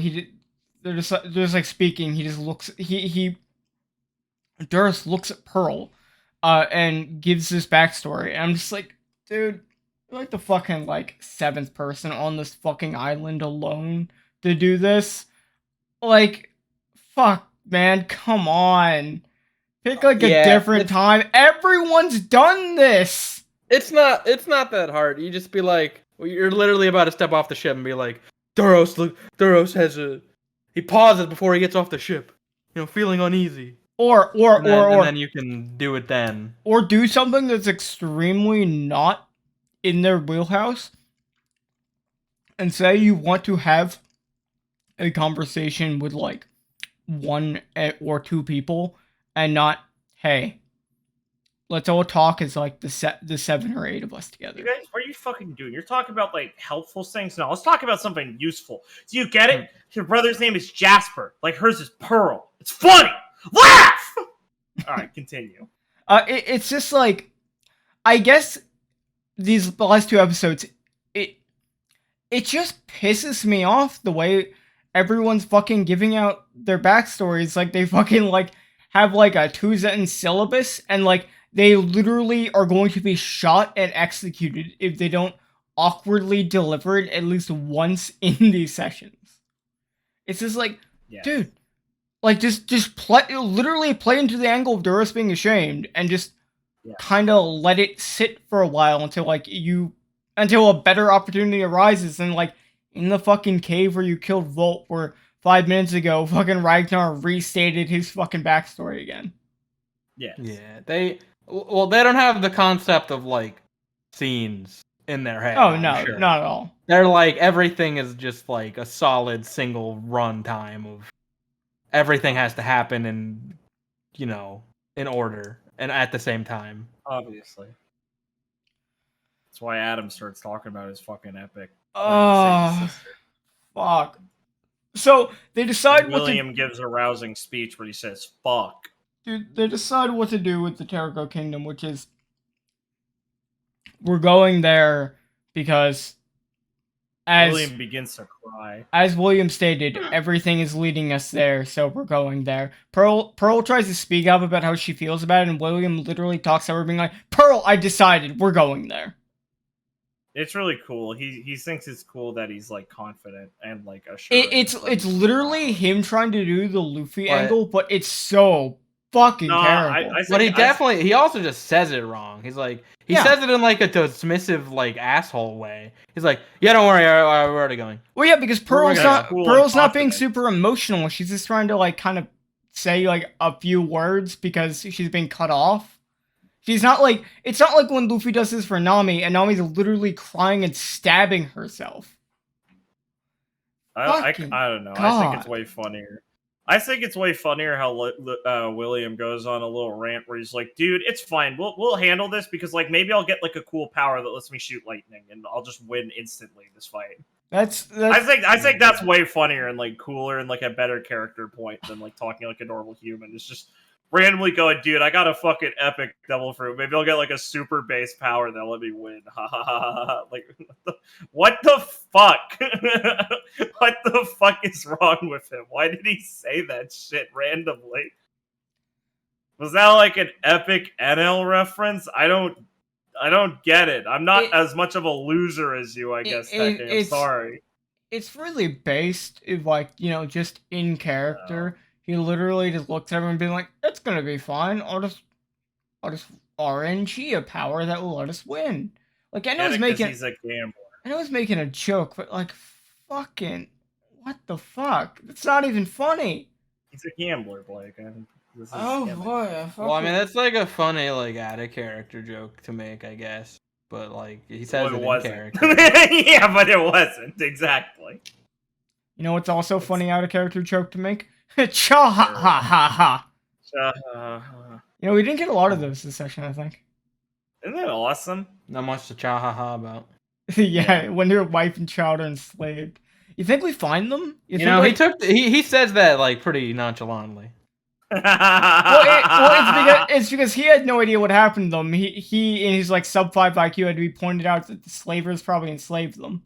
they're just like speaking. He just looks. Duros looks at Pearl, and gives this backstory. And I'm just like, dude, you're like the fucking like 7th person on this fucking island alone to do this. Like, fuck, man, come on, pick like a different time. Everyone's done this. It's not that hard. You just be like, you're literally about to step off the ship and be like, Duros has a. He pauses before he gets off the ship, feeling uneasy. Or then you can do it then. Or do something that's extremely not in their wheelhouse, and say you want to have a conversation with like 1 or 2 people, and not, hey, let's all talk as like the 7 or 8 of us together. You guys, what are you fucking doing? You're talking about like helpful things? No, let's talk about something useful. Do you get it? Your brother's name is Jasper. Like hers is Pearl. It's funny. Laugh! All right, continue. It's just like, I guess these last 2 episodes, it just pisses me off the way everyone's fucking giving out their backstories. Like, they fucking, like, have, like, a 2-sentence syllabus, and, like, they literally are going to be shot and executed if they don't awkwardly deliver it at least once in these sessions. It's just like, dude, like, just play, literally play into the angle of Duras being ashamed, and just kind of let it sit for a while until, like, until a better opportunity arises. And, like, in the fucking cave where you killed Volt, where 5 minutes ago, fucking Ragnar restated his fucking backstory again. Yes. Yeah, they don't have the concept of, like, scenes in their head. Oh, no, not at all. They're like, everything is just like a solid single run time of everything has to happen in, you know, in order and at the same time. Obviously. That's why Adam starts talking about his fucking epic. Fuck. So they decide William gives a rousing speech where he says, fuck. Dude, they decide what to do with the Terrico Kingdom, which is, we're going there because, as William begins to cry. As William stated, everything is leading us there, so we're going there. Pearl tries to speak up about how she feels about it, and William literally talks to her being like, Pearl, I decided, we're going there. It's really cool. He thinks it's cool that he's, like, confident and, like, assured. It's literally him trying to do the Luffy angle, but it's so fucking terrible. But he also just says it wrong. He's like, he says it in, like, a dismissive, like, asshole way. He's like, yeah, don't worry, we're already going. Well, yeah, because Pearl's not being super emotional. She's just trying to, like, kind of say, like, a few words because she's being cut off. She's not like, it's not like when Luffy does this for Nami, and Nami's literally crying and stabbing herself. I don't know. God. I think it's way funnier. I think it's way funnier how William goes on a little rant where he's like, dude, it's fine. We'll handle this because, like, maybe I'll get, like, a cool power that lets me shoot lightning and I'll just win instantly this fight. That's I think that's way funnier and, like, cooler and, like, a better character point than, like, talking like a normal human. It's just randomly going, dude, I got a fucking epic devil fruit. Maybe I'll get, like, a super base power that'll let me win. Ha ha ha ha. Like, what the fuck? What the fuck is wrong with him? Why did he say that shit randomly? Was that, like, an epic NL reference? I don't get it. I'm not as much of a loser as you, I guess, Tekken. I'm sorry. It's really based, like, you know, just in character. He literally just looks at everyone and being like, it's gonna be fine. I'll just RNG a power that will let us win. Like, I know he's a gambler. I know he's making a joke, but, like, fucking, what the fuck? It's not even funny. He's a gambler, Blake. Boy. Well, I mean, that's like a funny, like, out of character joke to make, I guess. But, like, he says it in character. Yeah, but it wasn't, exactly. You know what's also funny out of character joke to make? Cha ha ha ha ha. Cha ha ha. You know, we didn't get a lot of those this session, I think. Isn't that awesome? Not much to cha ha ha about. Yeah, when your wife and child are enslaved. You think we find them? You know, like, he says that, like, pretty nonchalantly. It's because he had no idea what happened to them. He in his, like, sub 5 IQ had to be pointed out that the slavers probably enslaved them.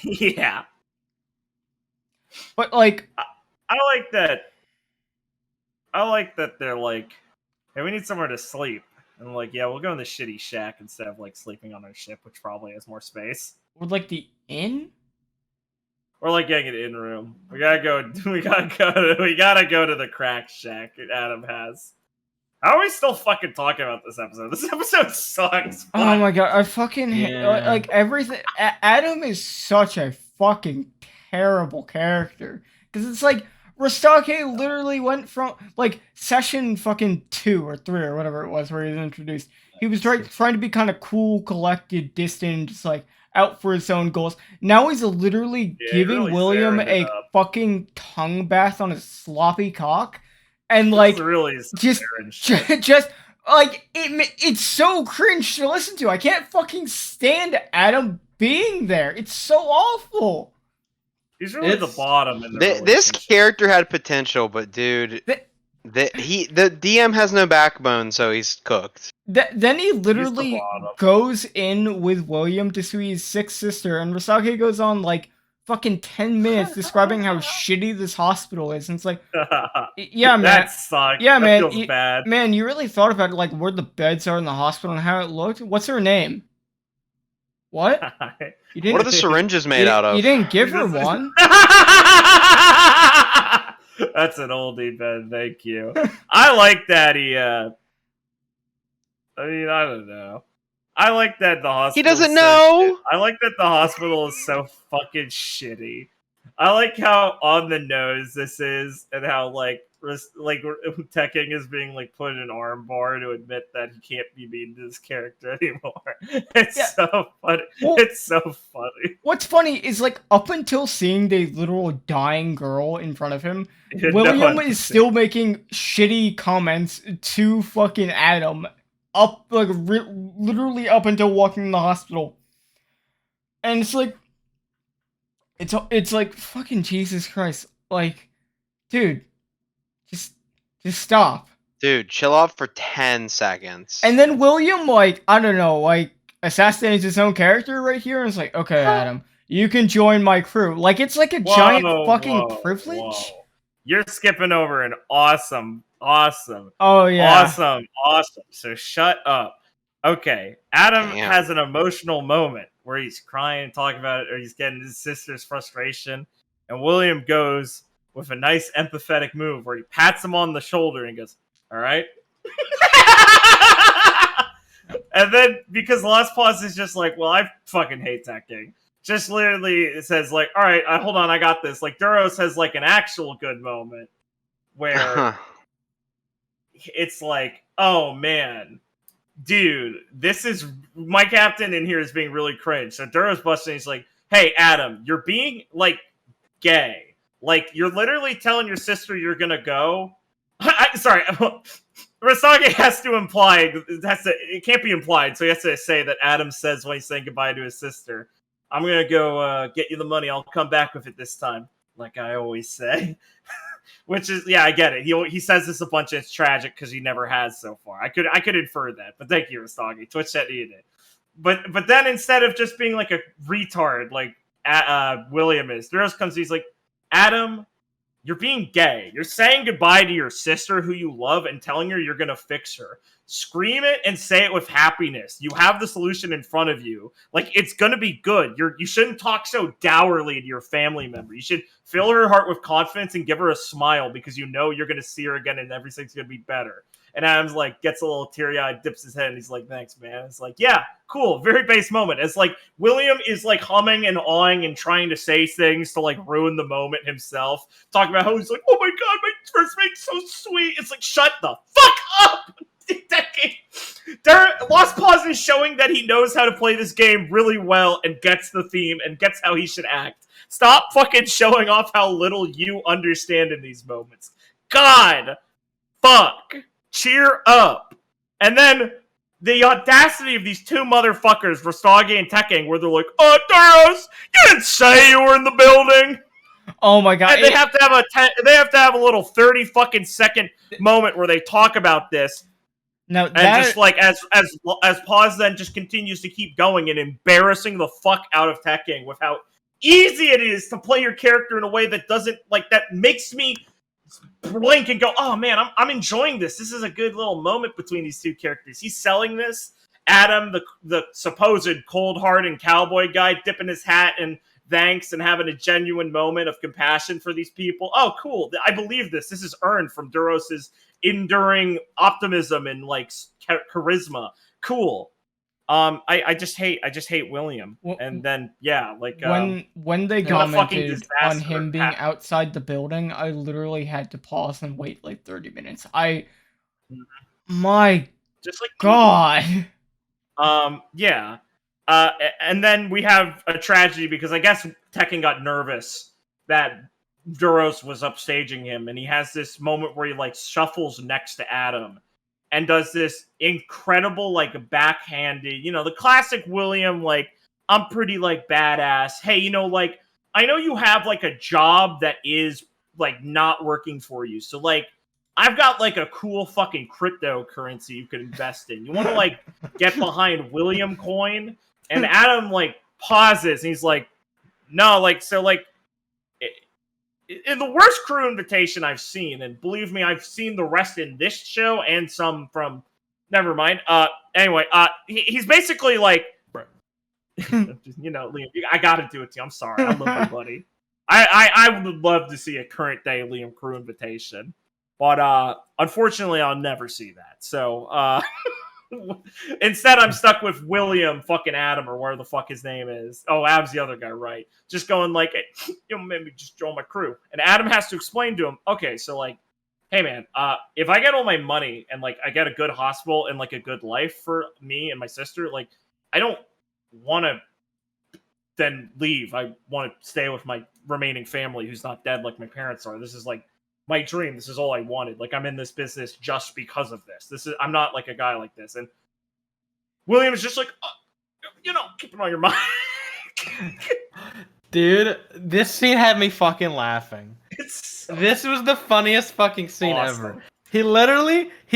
Yeah. But, like, I like that they're like, hey, we need somewhere to sleep. And I'm like, yeah, we'll go in the shitty shack instead of, like, sleeping on our ship, which probably has more space. Or, like, the inn? Or, like, getting an inn room. We gotta go to the crack shack Adam has. How are we still fucking talking about this episode? This episode sucks. Oh my god, I fucking like, everything. Adam is such a fucking terrible character. Because it's like, Rustage literally went from, like, session fucking 2 or 3 or whatever it was where he was introduced. He was trying to be kind of cool, collected, distant, just, like, out for his own goals. Now he's literally giving William a fucking tongue bath on his sloppy cock. And, like, really just like, it's so cringe to listen to. I can't fucking stand Adam being there. It's so awful. He's really the bottom in the this character had potential, but dude, The DM has no backbone, so he's cooked. Then he He's the literally bottom. goes in with William to see his sick sister, and Rustage goes on like fucking 10 minutes describing how shitty this hospital is, and it's like, yeah, man. That sucks. Yeah, that man. feels bad. Man, you really thought about like where the beds are in the hospital and how it looked? What's her name? What? You didn't, What are the syringes made out of? You didn't give her one? That's an oldie, Ben. Thank you. I like that he. I mean, I don't know. I like that the hospital. He doesn't know. I like that the hospital is so fucking shitty. I like how on the nose this is, and how like Tekking is being like put in an arm bar to admit that he can't be mean to this character anymore. It's so funny. Well, it's so funny. What's funny is like up until seeing the literal dying girl in front of him, William is still making shitty comments to fucking Adam up like literally up until walking in the hospital, and it's like it's like fucking Jesus Christ, like, dude, just stop. Dude, chill out for 10 seconds. And then William, like, I don't know, like, assassinates his own character right here, and it's like, okay, Adam, you can join my crew. Like, it's like a giant fucking privilege. Whoa. You're skipping over an awesome. Oh, yeah. Awesome. So shut up. Okay, Adam has an emotional moment where he's crying and talking about it, or he's getting his sister's frustration, and William goes with a nice empathetic move where he pats him on the shoulder and goes, all right? And then, because Last Pause is just like, well, I fucking hate that game. Just literally, it says like, all right, hold on, I got this. Like, Duros has like an actual good moment where it's like, oh man, dude, this is my captain in here is being really cringe. So Duro's busting. He's like, hey, Adam, you're being like gay. Like, you're literally telling your sister you're gonna go. Sorry, Rustage has to imply. It can't be implied. So he has to say that Adam says when he's saying goodbye to his sister, "I'm gonna go get you the money. I'll come back with it this time," like I always say. Which is, yeah, I get it. He says this a bunch, and it's tragic because he never has so far. I could infer that, but thank you, Rustage. Twitch chat needed it. But then instead of just being like a retard, like William is, Duros comes. He's like, Adam, you're being gay. You're saying goodbye to your sister who you love and telling her you're gonna fix her. Scream it and say it with happiness. You have the solution in front of you. Like, it's gonna be good. You shouldn't talk so dourly to your family member. You should fill her heart with confidence and give her a smile because you know you're gonna see her again and everything's gonna be better. And Adam's like, gets a little teary-eyed, dips his head, and he's like, thanks, man. It's like, yeah, cool, very base moment. It's like, William is like humming and awing and trying to say things to like ruin the moment himself. Talking about how he's like, oh my god, my first mate's so sweet. It's like, shut the fuck up! Lost Pause is showing that he knows how to play this game really well and gets the theme and gets how he should act. Stop fucking showing off how little you understand in these moments. God, fuck. Cheer up. And then the audacity of these two motherfuckers, Rustage and Tekking, where they're like, oh, Duros, you didn't say you were in the building. Oh my god. And they have to have a little 30 fucking second moment where they talk about this. No, and just like as Pause then just continues to keep going and embarrassing the fuck out of Tekking with how easy it is to play your character in a way that doesn't like that makes me blink and go, oh man, I'm enjoying this. This is a good little moment between these two characters. He's selling this. Adam, the supposed cold heart and cowboy guy, dipping his hat and thanks and having a genuine moment of compassion for these people. Oh, cool. I believe this. This is earned from Duros's enduring optimism and like charisma. Cool. I just hate William. Well, and then yeah, like when they commented on him being outside the building, I literally had to pause and wait like 30 minutes. My just like God. Yeah. And then we have a tragedy because I guess Tekking got nervous that Duros was upstaging him, and he has this moment where he like shuffles next to Adam and does this incredible like backhanded, the classic William, like, I'm pretty like badass. Hey, like, I know you have like a job that is like not working for you. So like, I've got like a cool fucking cryptocurrency you could invest in. You want to like get behind William Coin? And Adam like pauses and he's like, no, like, so like, in the worst crew invitation I've seen, and believe me, I've seen the rest in this show and some from, never mind. Anyway, he's basically like, you know, Liam, I gotta do it to you. I'm sorry. I love you, buddy. I would love to see a current day Liam crew invitation. But unfortunately, I'll never see that. So instead, I'm stuck with William fucking Adam or whatever the fuck his name is. Oh, Ab's the other guy, right? Just going like, hey, you know, maybe just join my crew. And Adam has to explain to him, okay, so like, hey man, if I get all my money and like I get a good hospital and like a good life for me and my sister, like I don't want to then leave. I want to stay with my remaining family who's not dead like my parents are. This is like my dream. This is all I wanted. Like I'm in this business just because of this. I'm not like a guy like this. And William is just like, you know, keep it on your mind. Dude, this scene had me fucking laughing. So this was the funniest fucking scene awesome. ever. He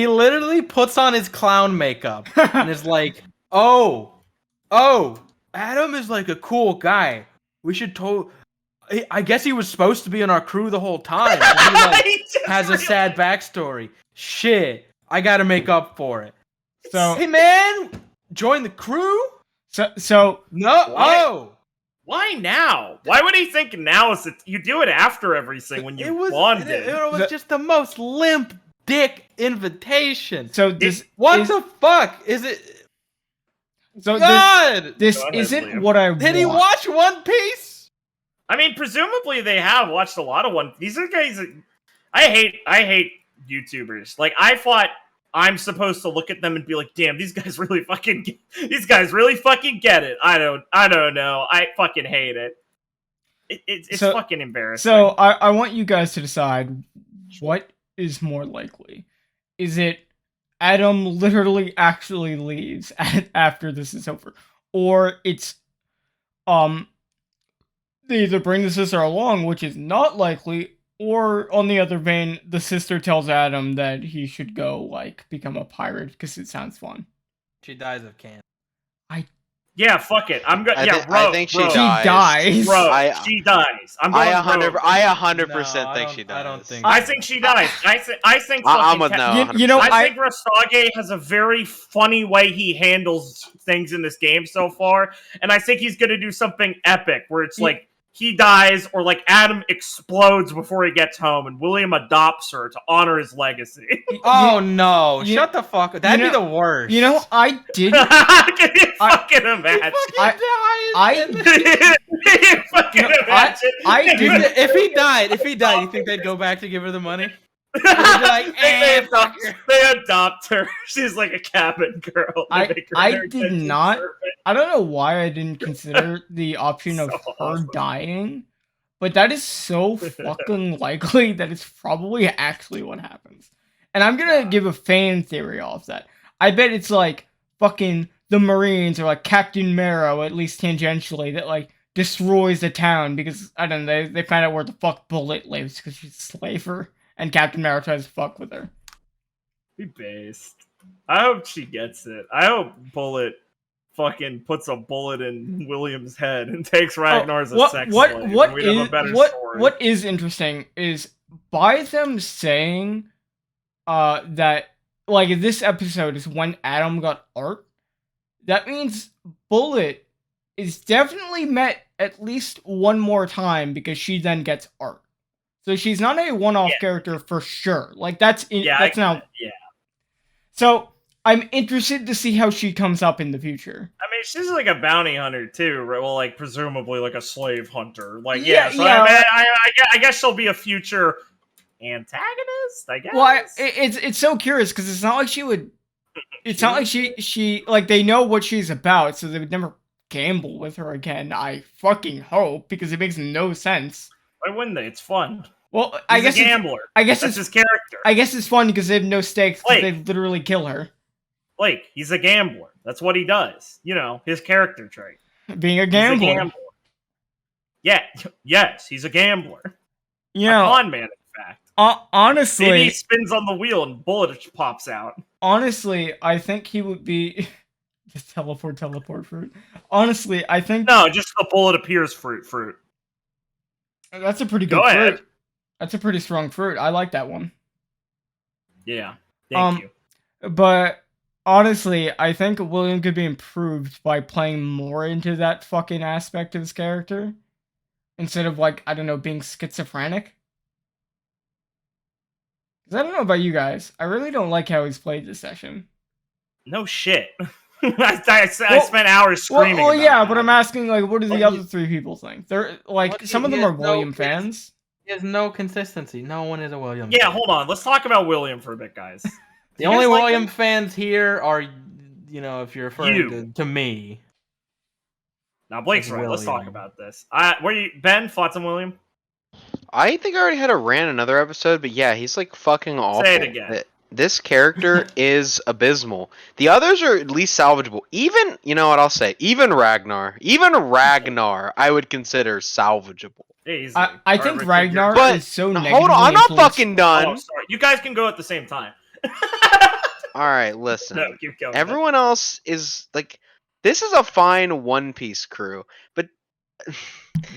literally puts on his clown makeup and is like, oh, Adam is like a cool guy. We should I guess he was supposed to be in our crew the whole time. He like, has a sad backstory. Shit, I gotta make up for it. So, hey man, join the crew? So no. What? Why now? Why would he think now is it? You do it after everything when you bonded. It was just the most limp dick invitation. So what the fuck is it? So God, this isn't what I want. Did he watch One Piece? I mean, presumably they have watched a lot of One. These are guys. I hate YouTubers. Like I thought I'm supposed to look at them and be like, damn, these guys really fucking get it. I don't know. I fucking hate it. It's fucking embarrassing. So I want you guys to decide what is more likely. Is it Adam literally actually leaves after this is over, or it's they either bring the sister along, which is not likely, or on the other vein, the sister tells Adam that he should go like become a pirate because it sounds fun. She dies of cancer. Yeah, fuck it. I'm gonna. I think she dies. She dies. Bro, she dies. I'm going. I 100% think she dies. I don't think. I think she dies. I think. I'm with no. You know, I think Rustage has a very funny way he handles things in this game so far, and I think he's gonna do something epic where it's like he dies or like Adam explodes before he gets home, and William adopts her to honor his legacy. Oh no! Shut the fuck up. That'd be the worst. You know, I did. Can you fucking imagine? If he died, you think they'd go back to give her the money? Like, they adopt her. She's like a cabin girl. I did not. I don't know why I didn't consider the option of her awesome. dying, but that is so fucking likely that it's probably actually what happens. And I'm gonna give a fan theory off that. I bet it's like fucking the Marines or like Captain Marrow, at least tangentially, that like destroys the town because I don't know, they find out where the fuck Bullet lives because she's a slaver. And Captain Marrow tries to fuck with her. Be based. I hope she gets it. I hope Bullet fucking puts a bullet in William's head and takes Ragnar as a sex slave. What is interesting is by them saying that like this episode is when Adam got art, that means Bullet is definitely met at least one more time because she then gets art. So she's not a one-off character for sure. Like that's now. Yeah. So I'm interested to see how she comes up in the future. I mean, she's like a bounty hunter too, right? Well, like presumably like a slave hunter. Like Yeah, so yeah. I guess she'll be a future antagonist. I guess. Well, it's so curious because it's not like she would. It's not like she like they know what she's about, so they would never gamble with her again. I fucking hope because it makes no sense. Why wouldn't they? It's fun. Well, He's a gambler. That's his character. I guess it's fun because they have no stakes because they literally kill her. Blake, he's a gambler. That's what he does. You know, his character trait. Being a gambler. He's a gambler. Yeah. Yes, he's a gambler. You know, a con man, in fact. Honestly, Maybe he spins on the wheel and bullet pops out. Honestly, I think he would be just teleport fruit. Honestly, I think No, just the bullet appears fruit. that's a pretty Go good ahead. fruit. That's a pretty strong fruit. I like that one. Yeah. Thank you. But honestly, I think William could be improved by playing more into that fucking aspect of his character instead of like, I don't know, being schizophrenic. Because I don't know about you guys, I really don't like how he's played this session. No shit. I spent hours screaming. Well, about yeah, that. but I'm asking, like, what do the other three people think? They're like, some of them are William fans. There's no consistency. No one is a William. Yeah, fan. hold on. Let's talk about William for a bit, guys. The only William fans here are, if you're referring You. to me. Now Blake's right. Let's talk about this. Ben, thoughts on William? I think I already had a rant another episode, but yeah, he's like fucking awful. Say it again. This character is abysmal. The others are at least salvageable. Even, you know what I'll say, even Ragnar, I would consider salvageable. I think Ragnar But is so negative. hold on, I'm not fucking done. Oh, sorry. You guys can go at the same time. All right, listen. No, keep going. Everyone else is like, this is a fine One Piece crew, but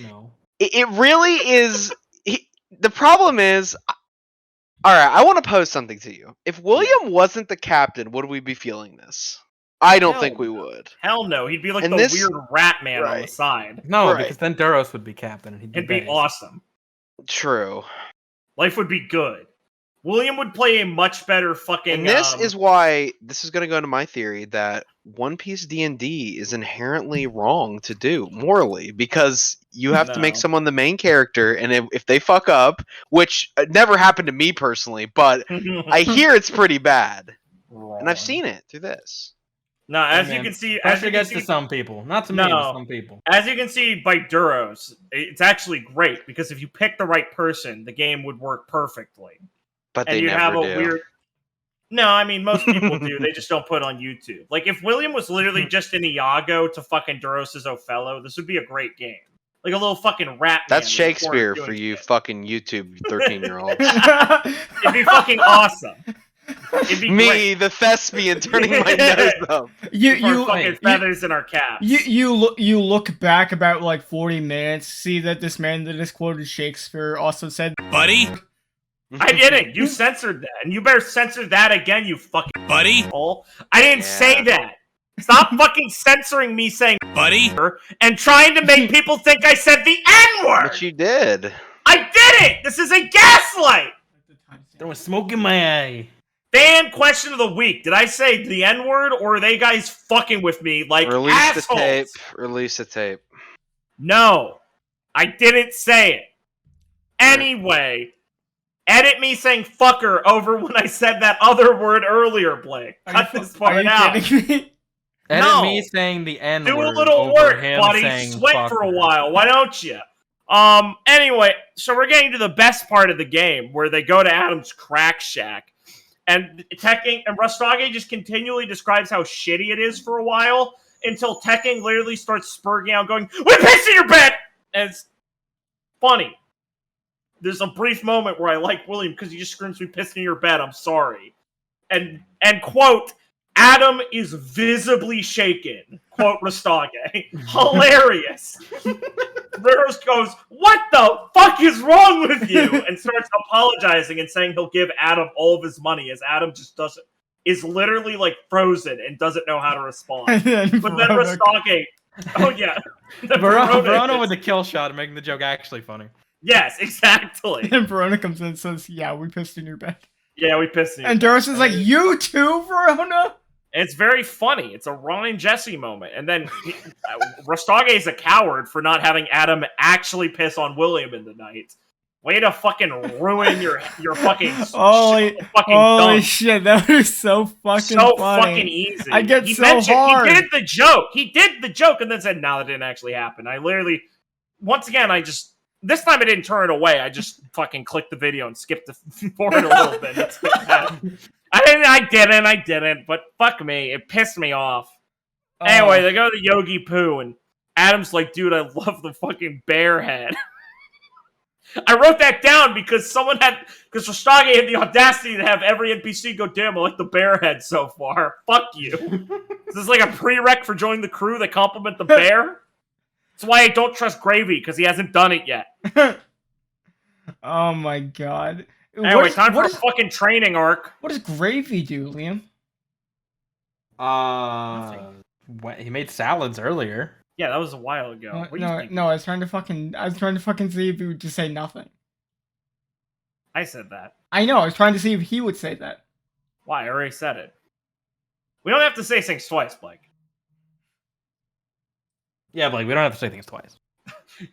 No. it really is. The problem is, all right, I want to pose something to you. If William wasn't the captain, would we be feeling this? I don't think we would. Hell no. He'd be like And the this- weird rat man on the right. side. No, Right. because then Duros would be captain, and It'd be awesome. True. Life would be good. William would play a much better fucking. And this is why this is going to go into my theory that One Piece D&D is inherently wrong to do morally, because you have to make No. someone the main character, and if they fuck up, which never happened to me personally, but I hear it's pretty bad, and I've seen it through this. No, as you can see, pressure gets to some people, not to me, but some people. As you can see by Duros, it's actually great because if you pick the right person, the game would work perfectly. But and they you'd never have a do. weird. No, I mean most people do. They just don't put it on YouTube. Like if William was literally just an Iago to fucking Duros' Othello, this would be a great game. Like a little fucking rat. That's man Shakespeare doing for you shit. fucking YouTube 13-year-olds. It'd be fucking awesome. It'd be Me, great. the thespian, turning my nose up. You fucking feathers in our caps. You look back about like 40 minutes, see that this man that is quoted Shakespeare also said, Buddy? I didn't. You censored that, and you better censor that again, you fucking Buddy? asshole. I didn't say that. Stop fucking censoring me saying Buddy? and trying to make people think I said the N-word. But you did. I didn't. This is a gaslight. Throwing smoke in my eye. Dan, question of the week. Did I say the N-word, or are they guys fucking with me like Release assholes? the tape. Release the tape. No, I didn't say it. Anyway, edit me saying fucker over when I said that other word earlier, Blake. Cut this part out. Edit No. me saying the N Do word a little over work, him buddy. saying Sweat for a fucker. while. Why don't you? Anyway, so we're getting to the best part of the game where they go to Adam's crack shack. And Tekking and Rustage just continually describes how shitty it is for a while until Tekking literally starts spurging out going, "We pissed in your bed!" And it's funny. There's a brief moment where I like William because he just screams, "We pissed in your bed, I'm sorry." And quote, Adam is visibly shaken. Quote Rustage. Hilarious. Rose goes, "What the fuck is wrong with you?" and starts apologizing and saying he'll give Adam all of his money as Adam just doesn't, is literally like frozen and doesn't know how to respond. But then Rustage, oh yeah. Verona with the kill shot, making the joke actually funny. Yes, exactly. And Verona comes in and says, "Yeah, we pissed in your bed." Yeah, we pissed in your And bed. Duros is like, "You too, Verona?" It's very funny. It's a Ron and Jesse moment. And then Rustage is a coward for not having Adam actually piss on William in the night. Way to fucking ruin your fucking Holy dump. shit, that was so fucking funny. Fucking easy. I get he so mentioned, hard. He did the joke. He did the joke and then said, "No, that didn't actually happen." I literally, once again, this time I didn't turn it away. I just fucking clicked the video and skipped forward a little bit. That's I didn't, but fuck me. It pissed me off. Anyway, they go to Yogi Poo, and Adam's like, "Dude, I love the fucking bear head." I wrote that down because because Rustage had the audacity to have every NPC go, damn, I like the bear head so far. Fuck you. Is this like a prereq for joining the crew that compliment the bear? That's why I don't trust Gravy, because he hasn't done it yet. Oh my god. Anyway, time for a fucking training arc. What does Gravy do, Liam? He made salads earlier. Yeah, that was a while ago. No, I was trying to fucking see if he would just say nothing. I said that. I know, I was trying to see if he would say that. Why? I already said it. We don't have to say things twice, Blake. Yeah, Blake, we don't have to say things twice.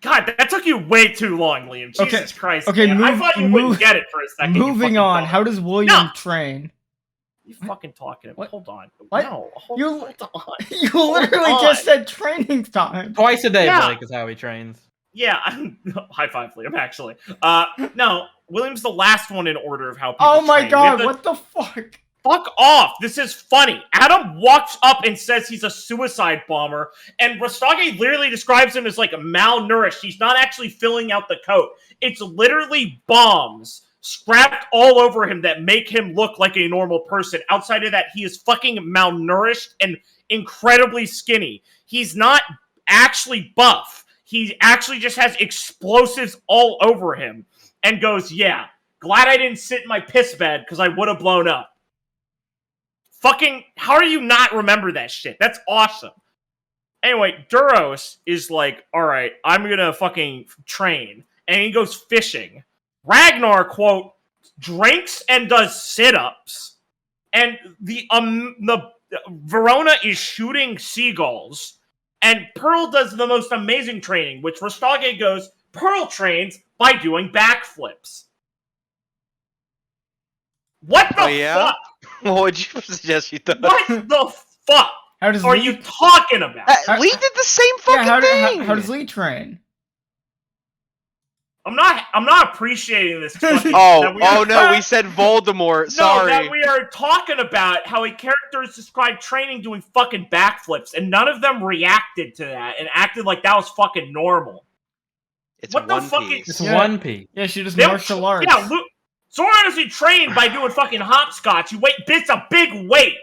God, that took you way too long, Liam. Jesus Christ. Okay, man. I thought you wouldn't get it for a second. Moving on, how does William train? You fucking talking. What? Hold on. What? No, hold on. You literally just said training time. Twice a day, Blake, is how he trains. Yeah, high five, Liam, actually. No, William's the last one in order of how people Oh my train. god, what the fuck? Fuck off! This is funny. Adam walks up and says he's a suicide bomber, and Rustage literally describes him as like malnourished. He's not actually filling out the coat. It's literally bombs strapped all over him that make him look like a normal person. Outside of that, he is fucking malnourished and incredibly skinny. He's not actually buff. He actually just has explosives all over him and goes, yeah, glad I didn't sit in my piss bed because I would have blown up. Fucking, how do you not remember that shit? That's awesome. Anyway, Duros is like, alright, I'm gonna fucking train. And he goes fishing. Ragnar, quote, drinks and does sit-ups. And the Verona is shooting seagulls. And Pearl does the most amazing training, which Rustage goes, Pearl trains by doing backflips. What the fuck? What would you suggest you thought? What the fuck are you talking about? Lee did the same fucking thing! How does Lee train? I'm not appreciating this. No, we said Voldemort. Sorry. No, that we are talking about how a character is described training doing fucking backflips, and none of them reacted to that and acted like that was fucking normal. It's One Piece. It's One Piece. Yeah, she does martial arts. Yeah, Zoro doesn't train by doing fucking hopscotch. It's a big weight.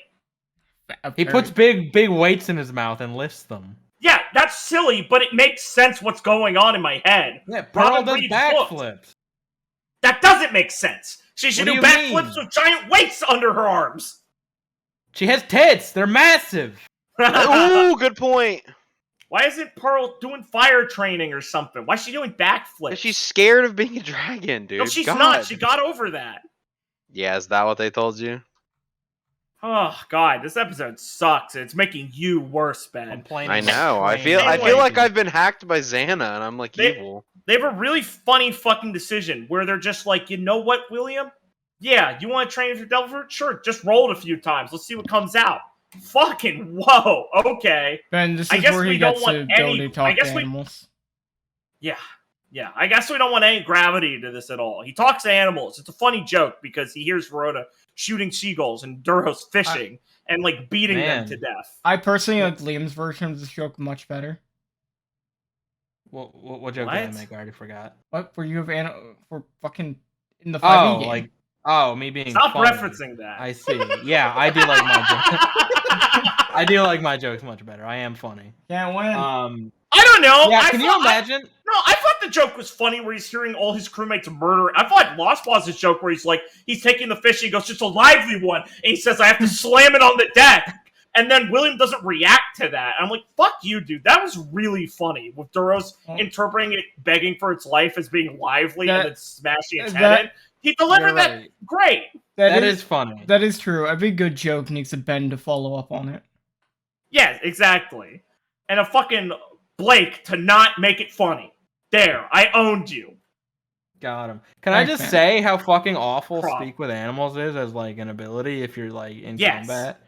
He puts big weights in his mouth and lifts them. Yeah, that's silly, but it makes sense what's going on in my head. Yeah, Pearl does backflips. That doesn't make sense. She should do backflips with giant weights under her arms. She has tits. They're massive. Ooh, good point. Why isn't Pearl doing fire training or something? Why is she doing backflips? She's scared of being a dragon, dude. No, she's not. She got over that. Yeah, is that what they told you? Oh god, this episode sucks. It's making you worse, Ben. I know. I feel like I've been hacked by Xana, and I'm like evil. They have a really funny fucking decision where they're just like, you know what, William? Yeah, you want to train for Devil Fruit? Sure, just roll it a few times. Let's see what comes out. Fucking whoa. Okay. Ben, this is where he gets to ability talk to animals. Yeah. I guess we don't want any gravity to this at all. He talks to animals. It's a funny joke because he hears Verona shooting seagulls and Duros fishing and like beating them to death. I personally like Liam's version of this joke much better. What joke did I make? I already forgot. What? Where you have for fucking in the 5e game. Me being Stop funny. referencing that. I see. Yeah, I do like my jokes. I do like my jokes much better. I am funny. Can't win. I don't know. Yeah, can you imagine? I thought the joke was funny where he's hearing all his crewmates murder. I thought Lost Boss's joke where he's taking the fish and he goes, just a lively one. And he says, I have to slam it on the deck. And then William doesn't react to that. I'm like, fuck you, dude. That was really funny. With Duros interpreting it, begging for its life as being lively and then smashing its head in. He delivered that great. That is funny. That is true. Every good joke needs a Ben to follow up on it. Yeah, exactly. And a fucking Blake to not make it funny. There, I owned you. Got him. Can I just say how fucking awful Speak with Animals is as like an ability if you're like in combat?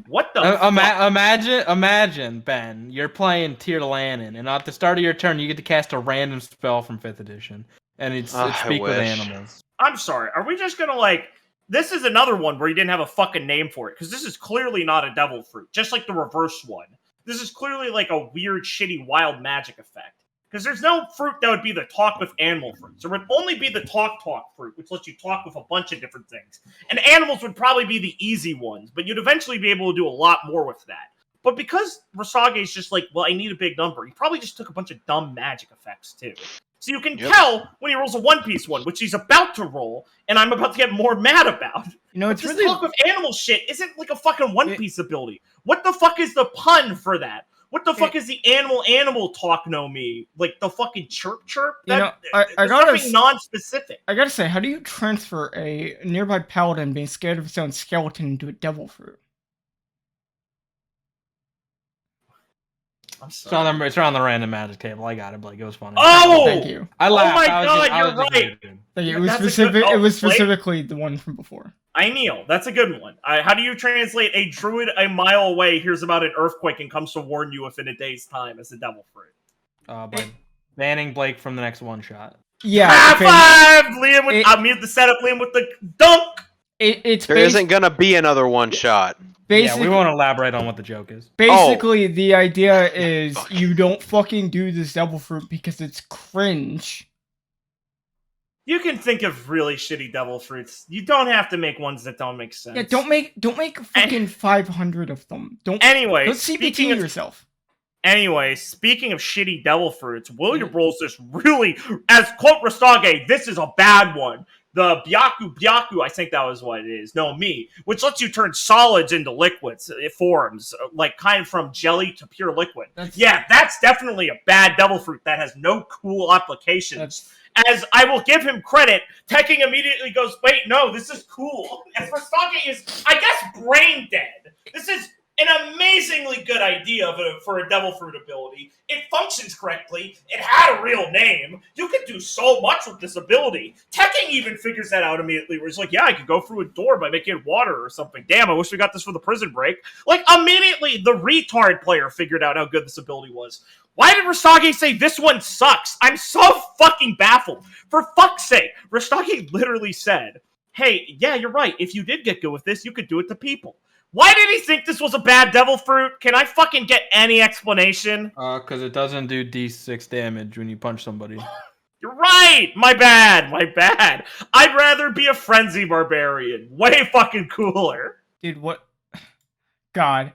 What the fuck? Imagine, Ben, you're playing Tyr Lannon, and at the start of your turn you get to cast a random spell from 5th edition. And it's Speak with Animals. I'm sorry, are we just gonna this is another one where you didn't have a fucking name for it, because this is clearly not a devil fruit, just like the reverse one. This is clearly like a weird, shitty, wild magic effect. Because there's no fruit that would be the talk with animal fruits. There would only be the talk fruit, which lets you talk with a bunch of different things. And animals would probably be the easy ones, but you'd eventually be able to do a lot more with that. But because Rustage is just like, well, I need a big number, he probably just took a bunch of dumb magic effects, too. So you can tell when he rolls a One Piece one, which he's about to roll, and I'm about to get more mad about. You know, it's this really talk with animal shit isn't like a fucking One Piece ability. What the fuck is the pun for that? What the fuck is the animal talk no me? Like the fucking chirp? I gotta something non-specific. I gotta say, how do you transfer a nearby paladin being scared of his own skeleton into a devil fruit? I'm sorry. It's on the random magic table. I got it, Blake. It was funny. Oh! Thank you. I laughed. Oh my I was god, just, I was you're just right. joking. Thank you. It was That's a good- specific. oh, It was Blake? specifically the one from before. I kneel. That's a good one. How do you translate a druid a mile away hears about an earthquake and comes to warn you within a day's time as a devil fruit? By banning Blake from the next one shot. Yeah. High five! Liam with I'll mute the setup, Liam with the dunk! There isn't gonna be another one shot. Yeah, we won't elaborate on what the joke is. Basically, the idea is you don't fucking do this devil fruit because it's cringe. You can think of really shitty devil fruits. You don't have to make ones that don't make sense. Yeah, don't make fucking 500 of them. Don't CBT yourself. Anyway, speaking of shitty devil fruits, William rolls this really, as quote Rustage, this is a bad one. The Byaku, I think that was what it is. No, me. Which lets you turn solids into liquids. It forms, like, kind of from jelly to pure liquid. That's definitely a bad devil fruit that has no cool applications. As I will give him credit, Tekking immediately goes, wait, no, this is cool. And Rustage is, I guess, brain dead. This is an amazingly good idea for a devil fruit ability. It functions correctly. It had a real name. You could do so much with this ability. Tekking even figures that out immediately, where he's like, yeah, I could go through a door by making it water or something. Damn, I wish we got this for the prison break. Like, immediately, the retard player figured out how good this ability was. Why did Rustage say this one sucks? I'm so fucking baffled. For fuck's sake, Rustage literally said, hey, yeah, you're right. If you did get good with this, you could do it to people. Why did he think this was a bad devil fruit? Can I fucking get any explanation? Because it doesn't do D6 damage when you punch somebody. You're right! My bad! I'd rather be a frenzy barbarian. Way fucking cooler. Dude, what? God.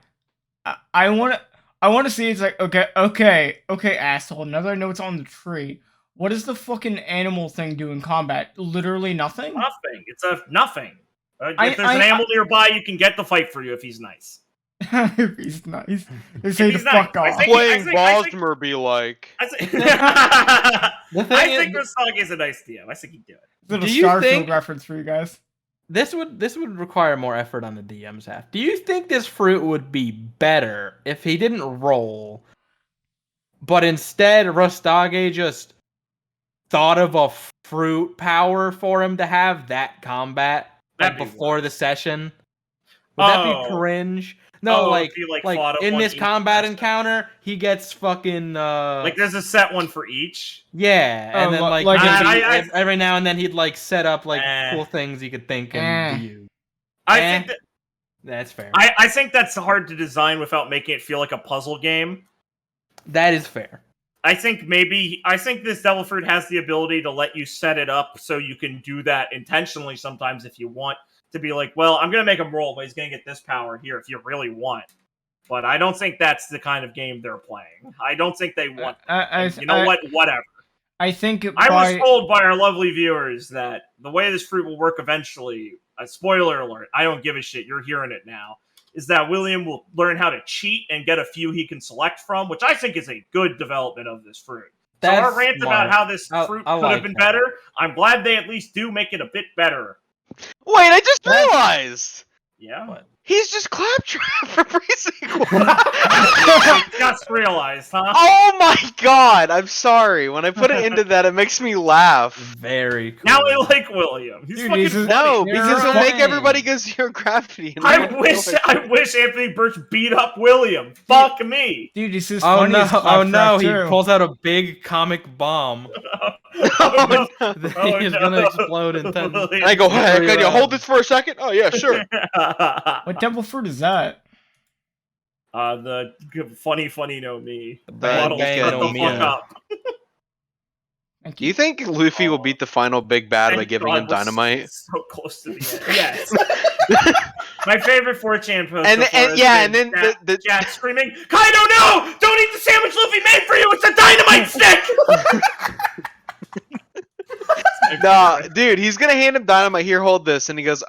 I wanna see it's like, okay, asshole. Now that I know it's on the tree, what does the fucking animal thing do in combat? Literally nothing? Nothing. It's a nothing. If there's an animal nearby, you can get the fight for you if he's nice. If he's nice. They say the fuck off. Playing Bosmer be like. I think Rustage is a nice DM. I think he'd do it. Little Starfield reference for you guys. This would require more effort on the DM's half. Do you think this fruit would be better if he didn't roll, but instead Rustage just thought of a fruit power for him to have that combat? Before the session? Would that be cringe? No, like in this combat encounter, he gets fucking like there's a set one for each. Yeah, and then every now and then he'd like set up like cool things he could think and do. I think that's fair. I think that's hard to design without making it feel like a puzzle game. That is fair. I think this devil fruit has the ability to let you set it up so you can do that intentionally sometimes if you want to be like, well, I'm going to make him roll, but he's going to get this power here if you really want. But I don't think that's the kind of game they're playing. I don't think they want what? Whatever. I think I was told by our lovely viewers that the way this fruit will work eventually, a spoiler alert, I don't give a shit, you're hearing it now, is that William will learn how to cheat and get a few he can select from, which I think is a good development of this fruit. So our rant about how this fruit could have been better, I'm glad they at least do make it a bit better. Wait, I just realized! Yeah? What? He's just Claptrap from Pre-Sequel! Just realized, huh? Oh my god! I'm sorry. When I put it into that, it makes me laugh. Very cool. Now I like William. He's fucking funny. No, because it'll make everybody go zero gravity. I wish Anthony Birch beat up William. Fuck me. Dude, this is oh funny. No, he pulls out a big comic bomb. Oh, He's gonna explode in 10 minutes. And I go, hey, can you hold this for a second? Oh yeah, sure. What devil fruit is that? The funny no me. Shut the fuck up. Thank Do you think Luffy will beat the final big bad by Thank giving God him we're dynamite? So close to the end. Yes. My favorite 4chan post. And then Jack screaming, "Kaido, no! Don't eat the sandwich Luffy made for you! It's a dynamite stick!" Nah, dude, he's gonna hand him dynamite. Here, hold this, and he goes,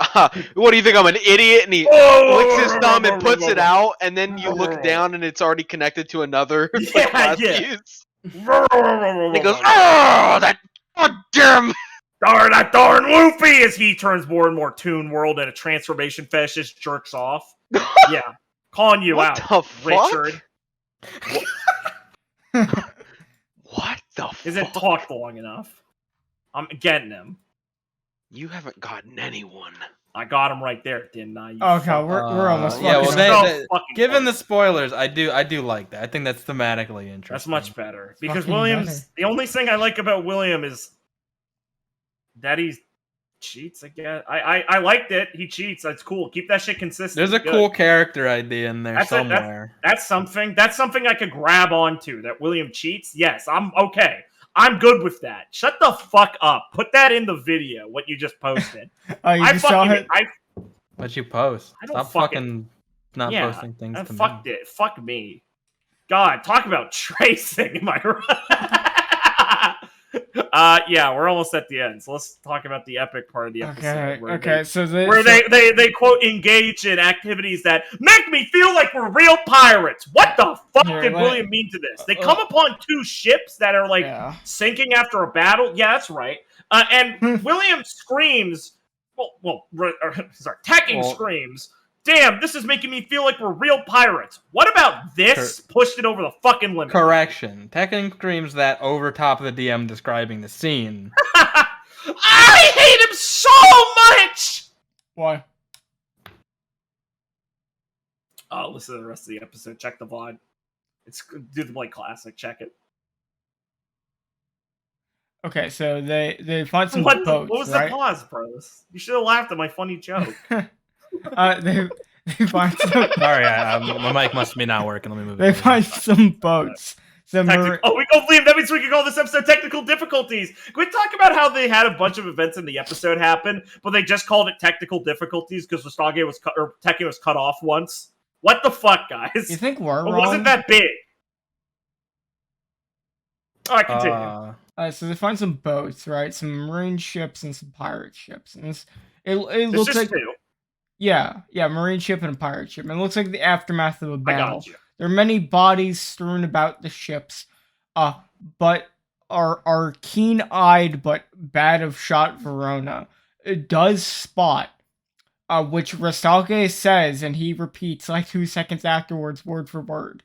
"What do you think? I'm an idiot?" And he licks his thumb and puts it out, and then you look down, and it's already connected to another glass fuse. He goes, "Oh, that goddamn!" Darn that darn Luffy! As he turns more and more Toon World and a transformation fetish jerks off. Yeah, calling you What out, the fuck? Richard. What the fuck? Isn't talked long enough. I'm getting him. You haven't gotten anyone. I got him right there, didn't I? Okay, we're almost. Yeah, well, fucking given the close. spoilers, I do like that. I think that's thematically interesting. That's much better because fucking Williams. better. The only thing I like about William is that he cheats again. I liked it. He cheats. That's cool. Keep that shit consistent. There's a Good. cool character idea in there That's somewhere. That's something. That's something I could grab onto. That William cheats. Yes, I'm okay. I'm good with that. Shut the fuck up. Put that in the video. What you just posted. Oh, you I just saw fucking. it? What you post? I don't Stop fucking- fucking not Yeah, posting things I to fucked me. it. Fuck me. God, talk about tracing. Am I right? Yeah, we're almost at the end. So let's talk about the epic part of the episode. Okay. So They quote engage in activities that make me feel like we're real pirates. What the fuck Here, did let- William mean to this? They come upon two ships that are like Yeah. sinking after a battle. Yeah, that's right. And William screams. Tekking screams. Damn, this is making me feel like we're real pirates. What about this? Pushed it over the fucking limit. Correction. Tekken screams that over top of the DM describing the scene. I hate him so much! Why? Oh, listen to the rest of the episode. Check the VOD. It's do the Blake Classic. Check it. Okay, so they find some What boats, was right? the pause, bros? You should have laughed at my funny joke. They find some. Sorry, my mic must be not working. Let me move it. They find some boats. Some Liam, that means we can call this episode technical difficulties. Can we talk about how they had a bunch of events in the episode happen, but they just called it technical difficulties because Rustage was cut or Tekken was cut off once? What the fuck, guys? You think we're It wrong? wasn't that big. All right, continue. So they find some boats, right? Some marine ships and some pirate ships, and it It's looks just like two. yeah, marine ship and a pirate ship. And it looks like the aftermath of a I battle. got you. There are many bodies strewn about the ships, but our keen-eyed but bad of shot Verona does spot, which Rustage says, and he repeats like 2 seconds afterwards, word for word.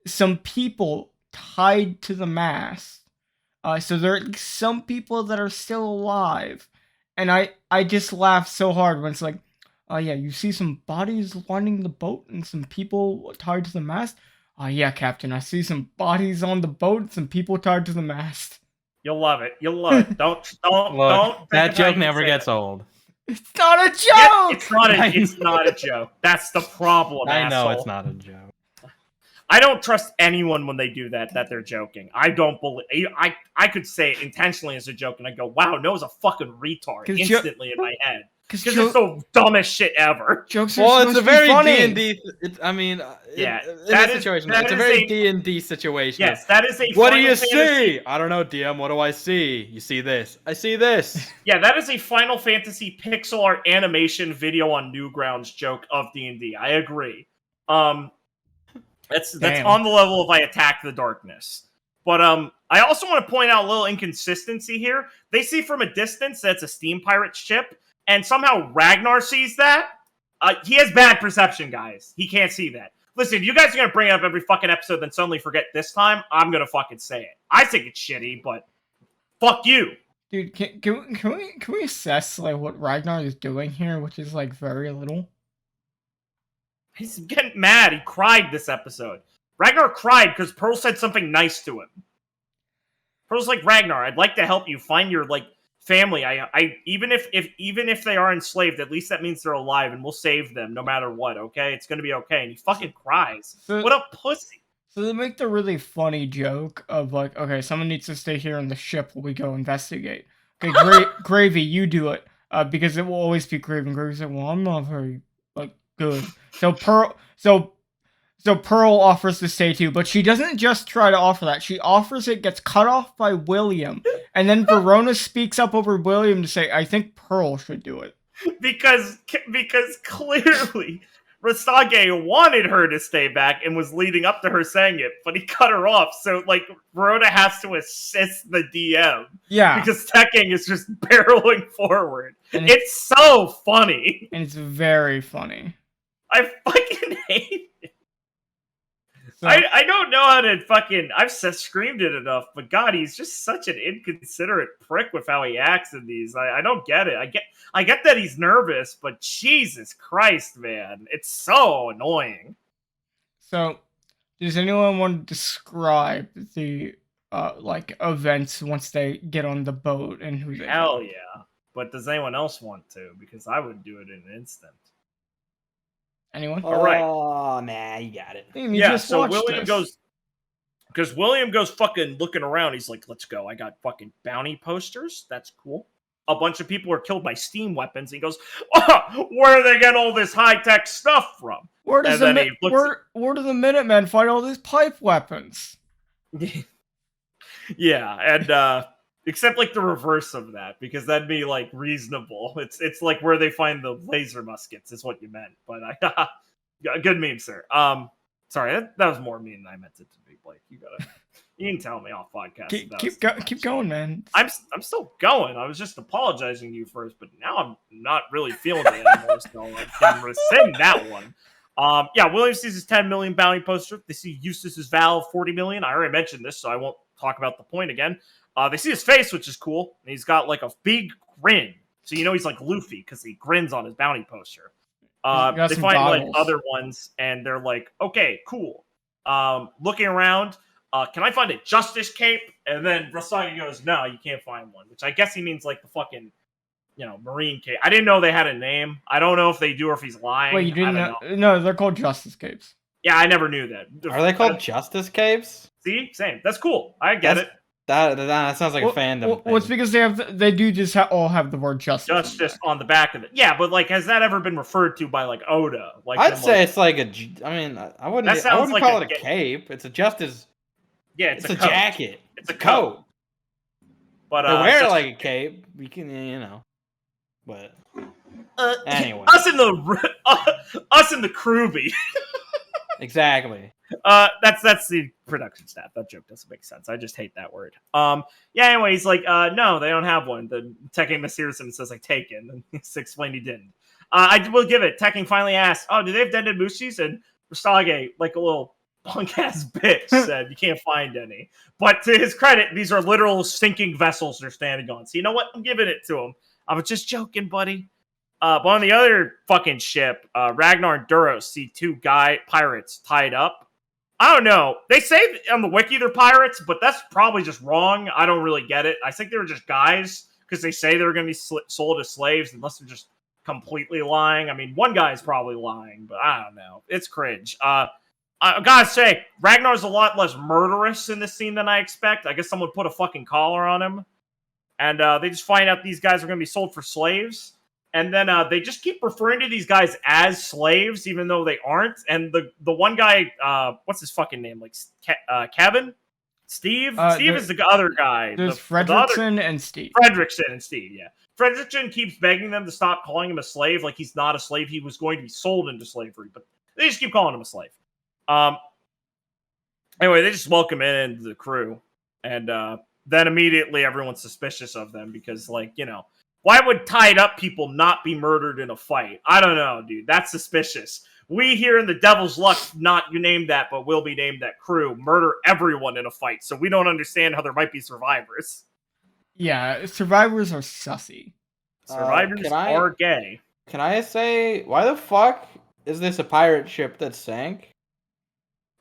Some people tied to the mast. So there are some people that are still alive, and I just laughed so hard when it's like, yeah, you see some bodies lining the boat and some people tied to the mast. Yeah, Captain, I see some bodies on the boat and some people tied to the mast. You'll love it. You'll love it. Don't. Look, that think joke I never say gets it. old. It's not a joke. Yeah, it's not a joke. That's the problem. I know asshole. it's not a joke. I don't trust anyone when they do that they're joking. I don't believe. I could say it intentionally as a joke, and I go, "Wow, Noah's a fucking retard." Instantly in my head because it's the dumbest shit ever. Jokes are Well, it's supposed a to be very funny. D&D. Yeah, in this situation, it's a very D&D situation. Yes, that is a. What do Final you Fantasy, see? I don't know, DM. What do I see? You see this? I see this. Yeah, that is a Final Fantasy pixel art animation video on Newgrounds joke of D&D. I agree. That's on the level of I Attack the Darkness. But I also want to point out a little inconsistency here. They see from a distance that's a steam pirate ship, and somehow Ragnar sees that. He has bad perception, guys. He can't see that. Listen, if you guys are going to bring it up every fucking episode, then suddenly forget this time, I'm going to fucking say it. I think it's shitty, but fuck you. Dude, can we assess like what Ragnar is doing here, which is like very little? He's getting mad. He cried this episode. Ragnar cried because Pearl said something nice to him. Pearl's like, Ragnar, I'd like to help you find your family. I even if they are enslaved, at least that means they're alive, and we'll save them no matter what. Okay, it's gonna be okay. And he fucking cries. What a pussy. So they make the really funny joke of like, okay, someone needs to stay here on the ship while we go investigate. Okay, Gravy, you do it. Because it will always be Gravy. And Gravy's like, well, I'm not very like good. So Pearl offers to stay too, but she doesn't just try to offer that. She offers it, gets cut off by William, and then Verona speaks up over William to say, I think Pearl should do it. Because clearly Rustage wanted her to stay back and was leading up to her saying it, but he cut her off. So like Verona has to assist the DM. Yeah. Because Tekking is just barreling forward. And it's so funny. And it's very funny. I fucking hate it. So, I don't know how to fucking... I've screamed it enough, but God, he's just such an inconsiderate prick with how he acts in these. I don't get it. I get that he's nervous, but Jesus Christ, man. It's so annoying. So, does anyone want to describe the, events once they get on the boat and who they Hell find? yeah. But does anyone else want to? Because I would do it in an instant. Anyone? All right. Oh, man, you got it. So William goes... Because William goes fucking looking around. He's like, let's go. I got fucking bounty posters. That's cool. A bunch of people are killed by steam weapons. He goes, oh, where do they get all this high-tech stuff from? Where do the Minutemen find all these pipe weapons? Yeah, and except like the reverse of that, because that'd be like reasonable. It's like where they find the laser muskets is what you meant. But good meme, sir. Sorry, that was more mean than I meant it to be. Blake, you can tell me off podcast. Keep going, man. I'm still going. I was just apologizing to you first, but now I'm not really feeling it anymore. So I can rescind that one. William sees his 10 million bounty poster. They see Eustace's vow of 40 million. I already mentioned this, so I won't talk about the point again. They see his face, which is cool. And he's got like a big grin. So you know he's like Luffy because he grins on his bounty poster. They find like other ones and they're like, okay, cool. Looking around, can I find a justice cape? And then Rustage goes, no, you can't find one. Which I guess he means like the fucking, marine cape. I didn't know they had a name. I don't know if they do or if he's lying. Wait, you didn't know? No, they're called justice capes. Yeah, I never knew that. Are they called justice capes? See? Same. That's cool. I get it. That sounds like a fandom. Well, it's because they do just all have the word justice. Justice on the back of it. Yeah, but like, has that ever been referred to by like Oda? Like, I'd say it's like a. I mean, I wouldn't like call it a cape. It's a justice. Yeah, it's a jacket. It's a coat. But they wear it like a cape. We can, But anyway, us in the crewbie. Exactly. That's the production staff. That joke doesn't make sense. I just hate that word. Anyway, he's like, no, they don't have one. The Tekking Messerson says like taken, and he's explained he didn't. I will give it. Tekking finally asked, oh, do they have dented Mushis? And Rustage, like a little punk ass bitch, said you can't find any. But to his credit, these are literal sinking vessels they're standing on. So you know what? I'm giving it to him. I was just joking, buddy. But on the other fucking ship, Ragnar and Duros see two pirates tied up. I don't know. They say on the wiki they're pirates, but that's probably just wrong. I don't really get it. I think they were just guys because they say they were going to be sold as slaves unless they're just completely lying. I mean, one guy's probably lying, but I don't know. It's cringe. I gotta say, Ragnar's a lot less murderous in this scene than I expect. I guess someone put a fucking collar on him. And they just find out these guys are going to be sold for slaves. And then they just keep referring to these guys as slaves, even though they aren't. And the one guy, what's his fucking name? Like Kevin? Steve? Steve is the other guy. There's Fredrickson and Steve. Fredrickson and Steve, yeah. Fredrickson keeps begging them to stop calling him a slave, like he's not a slave. He was going to be sold into slavery, but they just keep calling him a slave. Anyway, they just welcome in into the crew. And then immediately everyone's suspicious of them because, like, why would tied up people not be murdered in a fight? I don't know, dude. That's suspicious. We here in the Devil's Luck, not you named that, but will be named that crew, murder everyone in a fight. So we don't understand how there might be survivors. Yeah, survivors are sussy. Survivors are gay. Can I say, why the fuck is this a pirate ship that sank?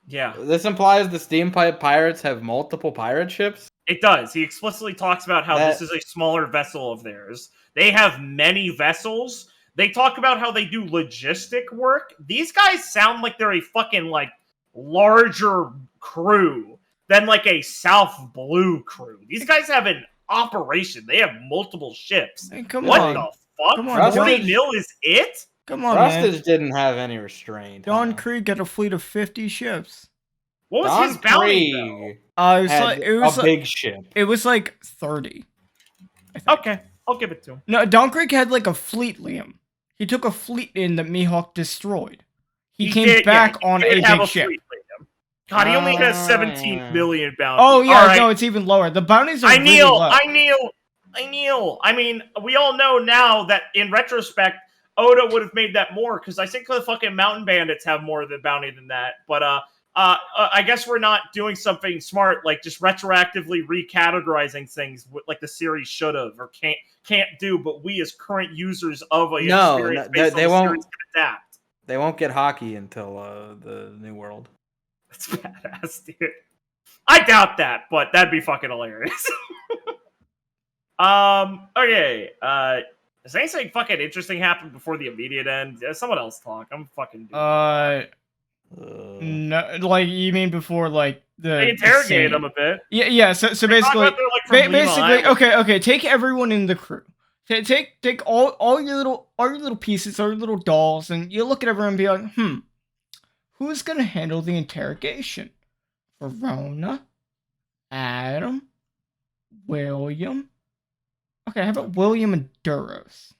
Yeah. This implies the steam pipe pirates have multiple pirate ships? It does. He explicitly talks about how this is a smaller vessel of theirs. They have many vessels. They talk about how they do logistic work. These guys sound like they're a fucking, like, larger crew than like a South Blue crew. These guys have an operation. They have multiple ships. Hey, come What on. the fuck? Come on, 40-0 is it? Come on, Rustage man. didn't have any restraint. Don huh? Krieg got a fleet of 50 ships. What was Don his bounty, though? Krieg It was had like it was a like, big ship. it was like 30. I think. Okay, I'll give it to him. No, Don Krieg had like a fleet, Liam. He took a fleet in that Mihawk destroyed. He came did, back he on did a have big ship. fleet, Liam. God, he only has 17 million bounty. Oh yeah, All right. no, it's even lower. The bounties are I really kneel. low. I kneel. I mean, we all know now that in retrospect, Oda would have made that more because I think the fucking Mountain Bandits have more of the bounty than that. But I guess we're not doing something smart, like just retroactively recategorizing things, like the series should have or can't do. But we, as current users of a experience based on the series, can adapt. They won't get hockey until the New World. That's badass, dude. I doubt that, but that'd be fucking hilarious. Okay. Does anything fucking interesting happen before the immediate end? Someone else talk. I'm fucking. No, like you mean before like They interrogate them a bit. Yeah. So They talk basically, about they're, like, from Lima basically, Island. okay. Take everyone in the crew. Take all your little pieces, all your little dolls, and you look at everyone and be like, who's gonna handle the interrogation? Verona, Adam, William. Okay, how about William and Duros?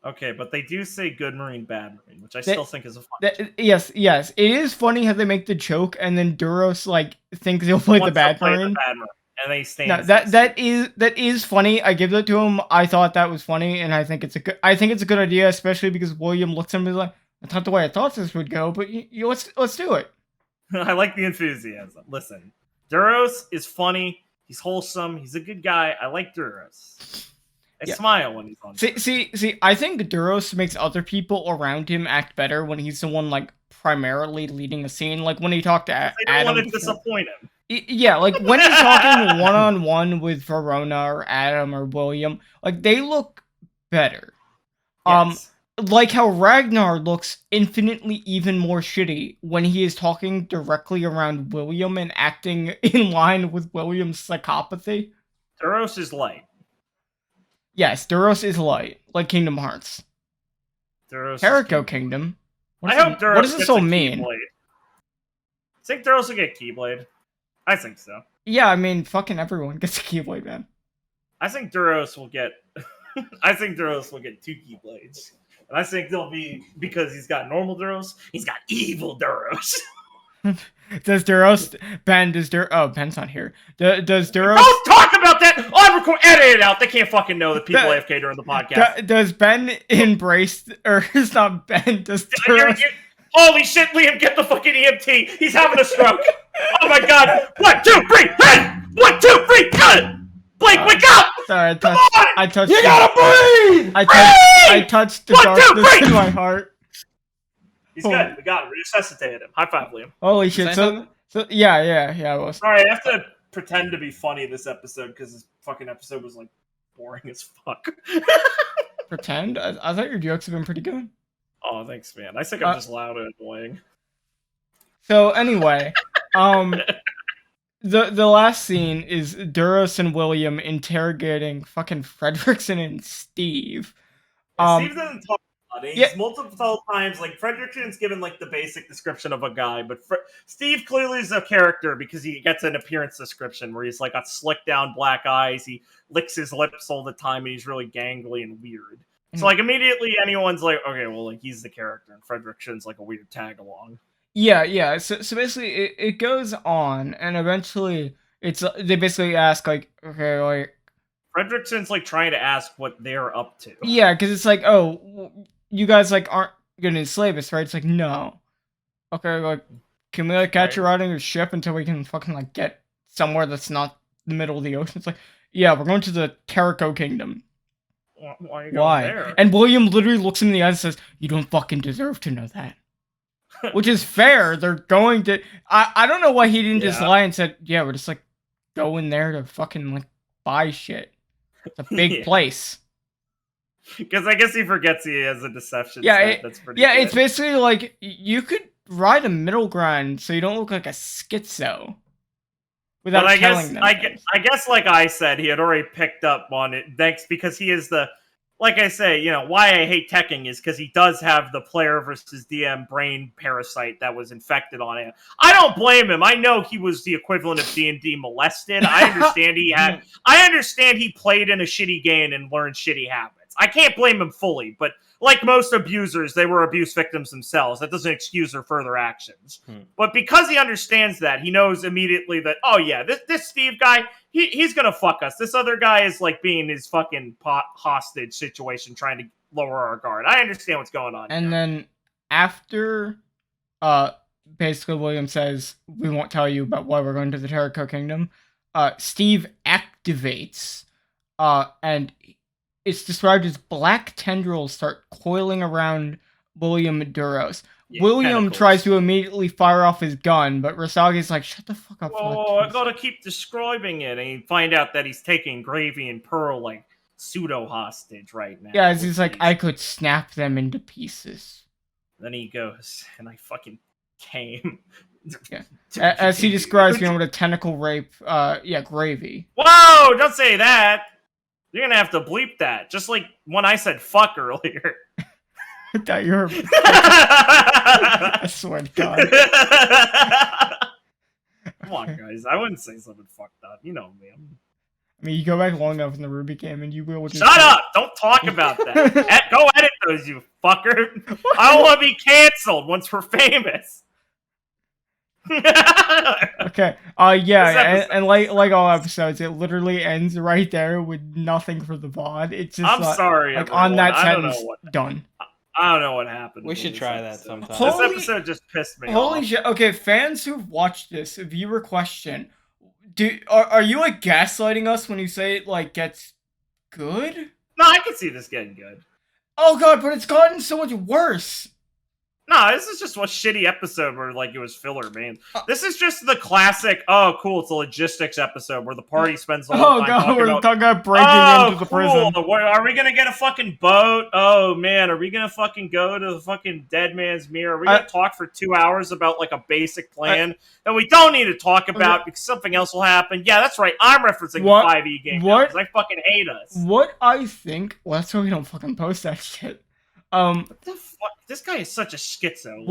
Okay, but they do say good Marine, bad Marine, which I still think is a fun. Yes. It is funny how they make the joke and then Duros like thinks he'll play the bad Marine. And they stand. No, that is funny. I give that to him. I thought that was funny, and I think it's a good idea, especially because William looks at him and is like, "That's not the way I thought this would go, but let's do it." I like the enthusiasm. Listen, Duros is funny. He's wholesome. He's a good guy. I like Duros. I smile when he's on. See. I think Duros makes other people around him act better when he's the one like primarily leading a scene. Like when he talked to Adam. I don't want to disappoint him. Yeah, like when he's talking one-on-one with Verona or Adam or William, like they look better. Yes. Like how Ragnar looks infinitely even more shitty when he is talking directly around William and acting in line with William's psychopathy. Duros is light. Yes, Duros is light, like Kingdom Hearts. Duros. Jericho Kingdom. I hope Duros. What does gets this all a mean? Keyblade. Think Duros will get Keyblade? I think so. Yeah, I mean, fucking everyone gets a Keyblade, man. I think Duros will get. I think Duros will get 2 Keyblades, and I think they'll be because he's got normal Duros. He's got evil Duros. Does Duros Ben? Ben's not here. Does Duros? Don't talk about that. I'll edit it out. They can't fucking know that people AFK during the podcast. Does Ben embrace, or it's not Ben? Does Duros? Holy shit, Liam, get the fucking EMT. He's having a stroke. Oh my god. 1, 2, 3, hey! 1, 2, 3, cut! Blake, wake up! Sorry, I touched. You gotta breathe! I touched the darkness in my heart. He's good. We got him. Resuscitated him. High five, Liam. Holy shit. So yeah, I was. Sorry, I have to pretend to be funny this episode because this fucking episode was like boring as fuck. Pretend? I thought your jokes have been pretty good. Oh, thanks, man. I think I'm just loud and annoying. So anyway, the last scene is Duros and William interrogating fucking Fredrickson and Steve. Steve doesn't talk about it. He's multiple times, like, Fredrickson's given, like, the basic description of a guy, but Steve clearly is a character because he gets an appearance description where he's, like, got slick down black eyes, he licks his lips all the time, and he's really gangly and weird. So, like, immediately anyone's like, okay, well, like, he's the character, and Fredrickson's, like, a weird tag-along. Yeah. So basically, it goes on, and eventually, they basically ask, like, okay, like... Fredrickson's, like, trying to ask what they're up to. Yeah, because it's like, oh, you guys, like, aren't gonna enslave us, right? It's like, no. Okay, like, can we, like, catch you out on your ship until we can fucking, like, get somewhere that's not the middle of the ocean? It's like, yeah, we're going to the Jericho Kingdom. Why are you going there? And William literally looks him in the eyes and says, you don't fucking deserve to know that. Which is fair. They're going to... I don't know why he didn't just lie and said, yeah, we're just, like, going there to fucking, like, buy shit. It's a big place. Because I guess he forgets he has a deception. That's pretty it's basically like, you could ride a middle ground so you don't look like a schizo. without But telling them. I guess, like I said, he had already picked up on it. Thanks, because he is the, like I say, why I hate teching is because he does have the player versus DM brain parasite that was infected on him. I don't blame him. I know he was the equivalent of D&D molested. I understand he played in a shitty game and learned shitty habits. I can't blame him fully, but like most abusers, they were abuse victims themselves. That doesn't excuse their further actions. But because he understands that, he knows immediately that, oh yeah, this Steve guy, he's gonna fuck us. This other guy is like being his fucking hostage situation, trying to lower our guard. I understand what's going on. And then after, basically William says, we won't tell you about why we're going to the Terrico Kingdom, Steve activates, and it's described as black tendrils start coiling around William Duros. Yeah, William tentacles. tries to immediately fire off his gun, but Rasagi's like, shut the fuck up. Oh, I gotta keep describing it. And you find out that he's taking Gravy and Pearl like pseudo hostage right now. Yeah, he's like, I could snap them into pieces. Then he goes, and I fucking came. Yeah. As he describes being able to tentacle rape, Gravy. Whoa! Don't say that! You're gonna have to bleep that. Just like when I said fuck earlier. I thought you were... I swear to God. Come on, guys. I wouldn't say something fucked up. You know me. I mean, you go back long enough in the RWBY game and you will just... Shut up! Don't talk about that. Go edit those, you fucker. I don't want to be canceled once we're famous. Okay. And like all episodes, it literally ends right there with nothing for the VOD. It's just I'm sorry, like everyone. on that I don't sentence, know what- done. I don't know what happened. We to should this try that episode. sometime. This episode just pissed me off. Holy shit. Okay, fans who've watched this, viewer question. Are you like gaslighting us when you say it like gets good? No, I can see this getting good. Oh god, but it's gotten so much worse. No, this is just a shitty episode where like it was filler, man. This is just the classic. Oh, cool! It's a logistics episode where the party spends the whole time we're talking about breaking into the prison. Are we gonna get a fucking boat? Oh man, are we gonna fucking go to the fucking dead man's mirror? Are we gonna talk for 2 hours about like a basic plan that we don't need to talk about because something else will happen? Yeah, that's right. I'm referencing the 5e game because I fucking hate us. What I think. Well, that's why we don't fucking post that shit. What the fuck? This guy is such a schizo.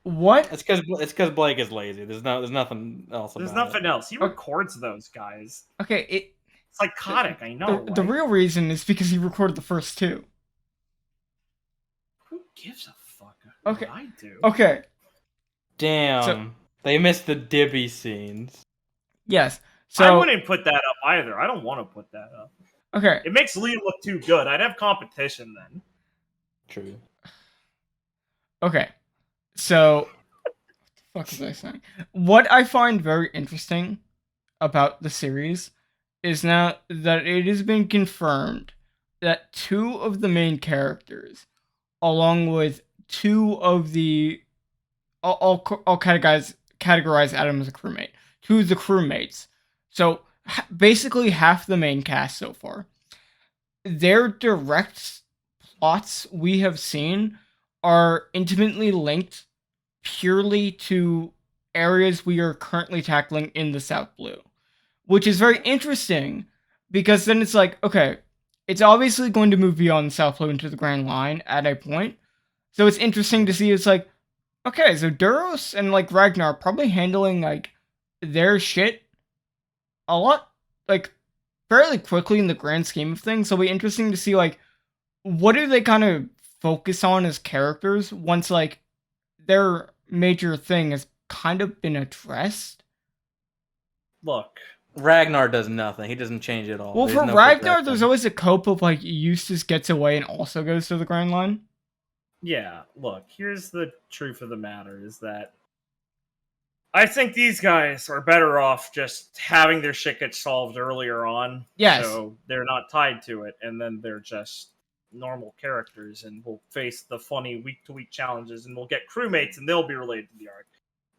What? It's because Blake is lazy. There's nothing else. There's nothing else. He records those guys. Okay, it's psychotic. I know. The real reason is because he recorded the first two. Who gives a fuck? Okay, I do. Okay. Damn, they missed the Dibby scenes. Yes. So I wouldn't put that up either. I don't want to put that up. Okay. It makes Lee look too good. I'd have competition then. True. Okay, so what the fuck was I saying? What I find very interesting about the series is now that it has been confirmed that two of the main characters, along with two of the, I'll categorize Adam as a crewmate. Two of the crewmates. So basically half the main cast so far. Their direct plots we have seen are intimately linked purely to areas we are currently tackling in the South Blue, which is very interesting because then it's like, okay, it's obviously going to move beyond the South Blue into the Grand Line at a point. So it's interesting to see, it's like, okay, so Duros and like Ragnar are probably handling like their shit a lot, like fairly quickly in the grand scheme of things. So it'll be interesting to see like, what do they kind of focus on as characters once like their major thing has kind of been addressed? Look, Ragnar does nothing. He doesn't change at all. Well, There's for no Ragnar, progression. there's always a cope of like Eustace gets away and also goes to the Grand Line. yeah, look, here's the truth of the matter is that I think these guys are better off just having their shit get solved earlier on. Yes. So they're not tied to it, and then they're just normal characters and will face the funny week-to-week challenges, and we'll get crewmates and they'll be related to the arc.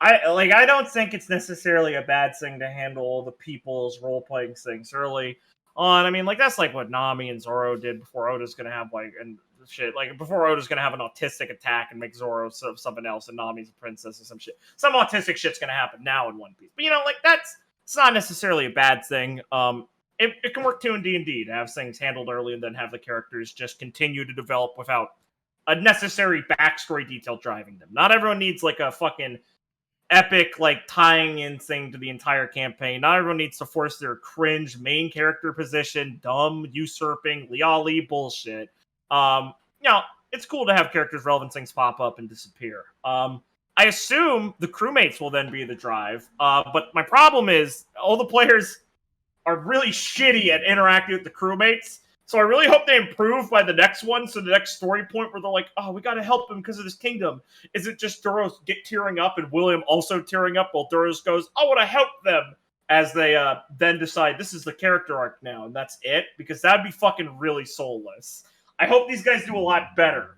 I don't think it's necessarily a bad thing to handle all the people's role-playing things early on. I mean, like, that's like what Nami and Zoro did before Oda's gonna have, like, and shit, like, before Oda's gonna have an autistic attack and make Zoro something else and Nami's a princess or some shit. Some autistic shit's gonna happen now in One Piece. But, you know, like, that's it's not necessarily a bad thing. It can work too in D&D to have things handled early and then have the characters just continue to develop without a necessary backstory detail driving them. Not everyone needs like a fucking epic like tying in thing to the entire campaign. Not everyone needs to force their cringe main character position, dumb, usurping, liali bullshit. It's cool to have characters relevant things pop up and disappear. I assume the crewmates will then be the drive. But my problem is all the players are really shitty at interacting with the crewmates. So I really hope they improve by the next one. So the next story point where they're like, oh, we got to help him because of this kingdom. Is it just Duros tearing up and William also tearing up while Duros goes, I want to help them, as they then decide this is the character arc now. And that's it, because that'd be fucking really soulless. I hope these guys do a lot better.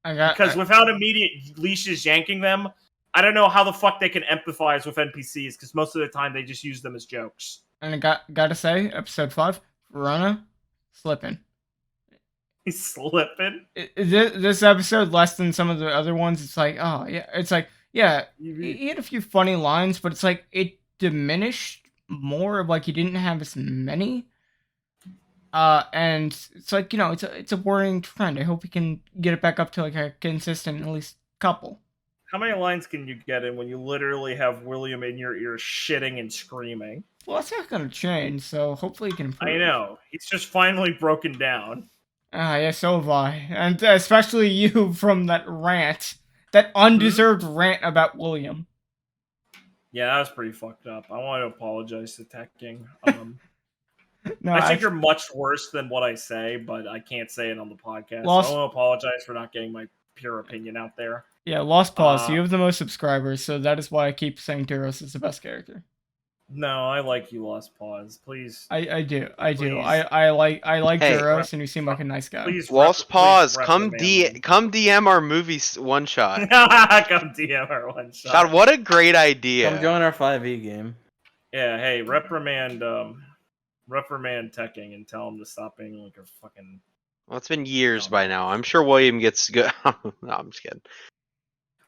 Because without immediate leashes yanking them, I don't know how the fuck they can empathize with NPCs, because most of the time they just use them as jokes. And I gotta say, episode 5, Verona, slipping. He's slipping? This episode, less than some of the other ones, it's like, oh, yeah. It's like, yeah, he had a few funny lines, but it's like, it diminished more of, like, he didn't have as many. And it's like, it's a worrying trend. I hope he can get it back up to, like, a consistent at least couple. How many lines can you get in when you literally have William in your ear shitting and screaming? Well, that's not gonna change, so hopefully he can improve. I know. He's just finally broken down. Yeah, so have I. And especially you from that rant. That undeserved rant about William. Yeah, that was pretty fucked up. I want to apologize to Tech King. No, I think you're much worse than what I say, but I can't say it on the podcast. So I want to apologize for not getting my pure opinion out there. Yeah, Lost Pause, you have the most subscribers, so that is why I keep saying Duros is the best character. No, I like you, Lost Pause. Please. I do. Please. I like Hey, Duros, and you seem like a nice guy. Please, Lost Pause, come DM DM our movie one shot. Come DM our one shot. God, what a great idea. Come join our 5e game. Yeah, hey, reprimand Teching and tell him to stop being like a fucking... Well, it's been years by now. I'm sure William gets good. No, I'm just kidding.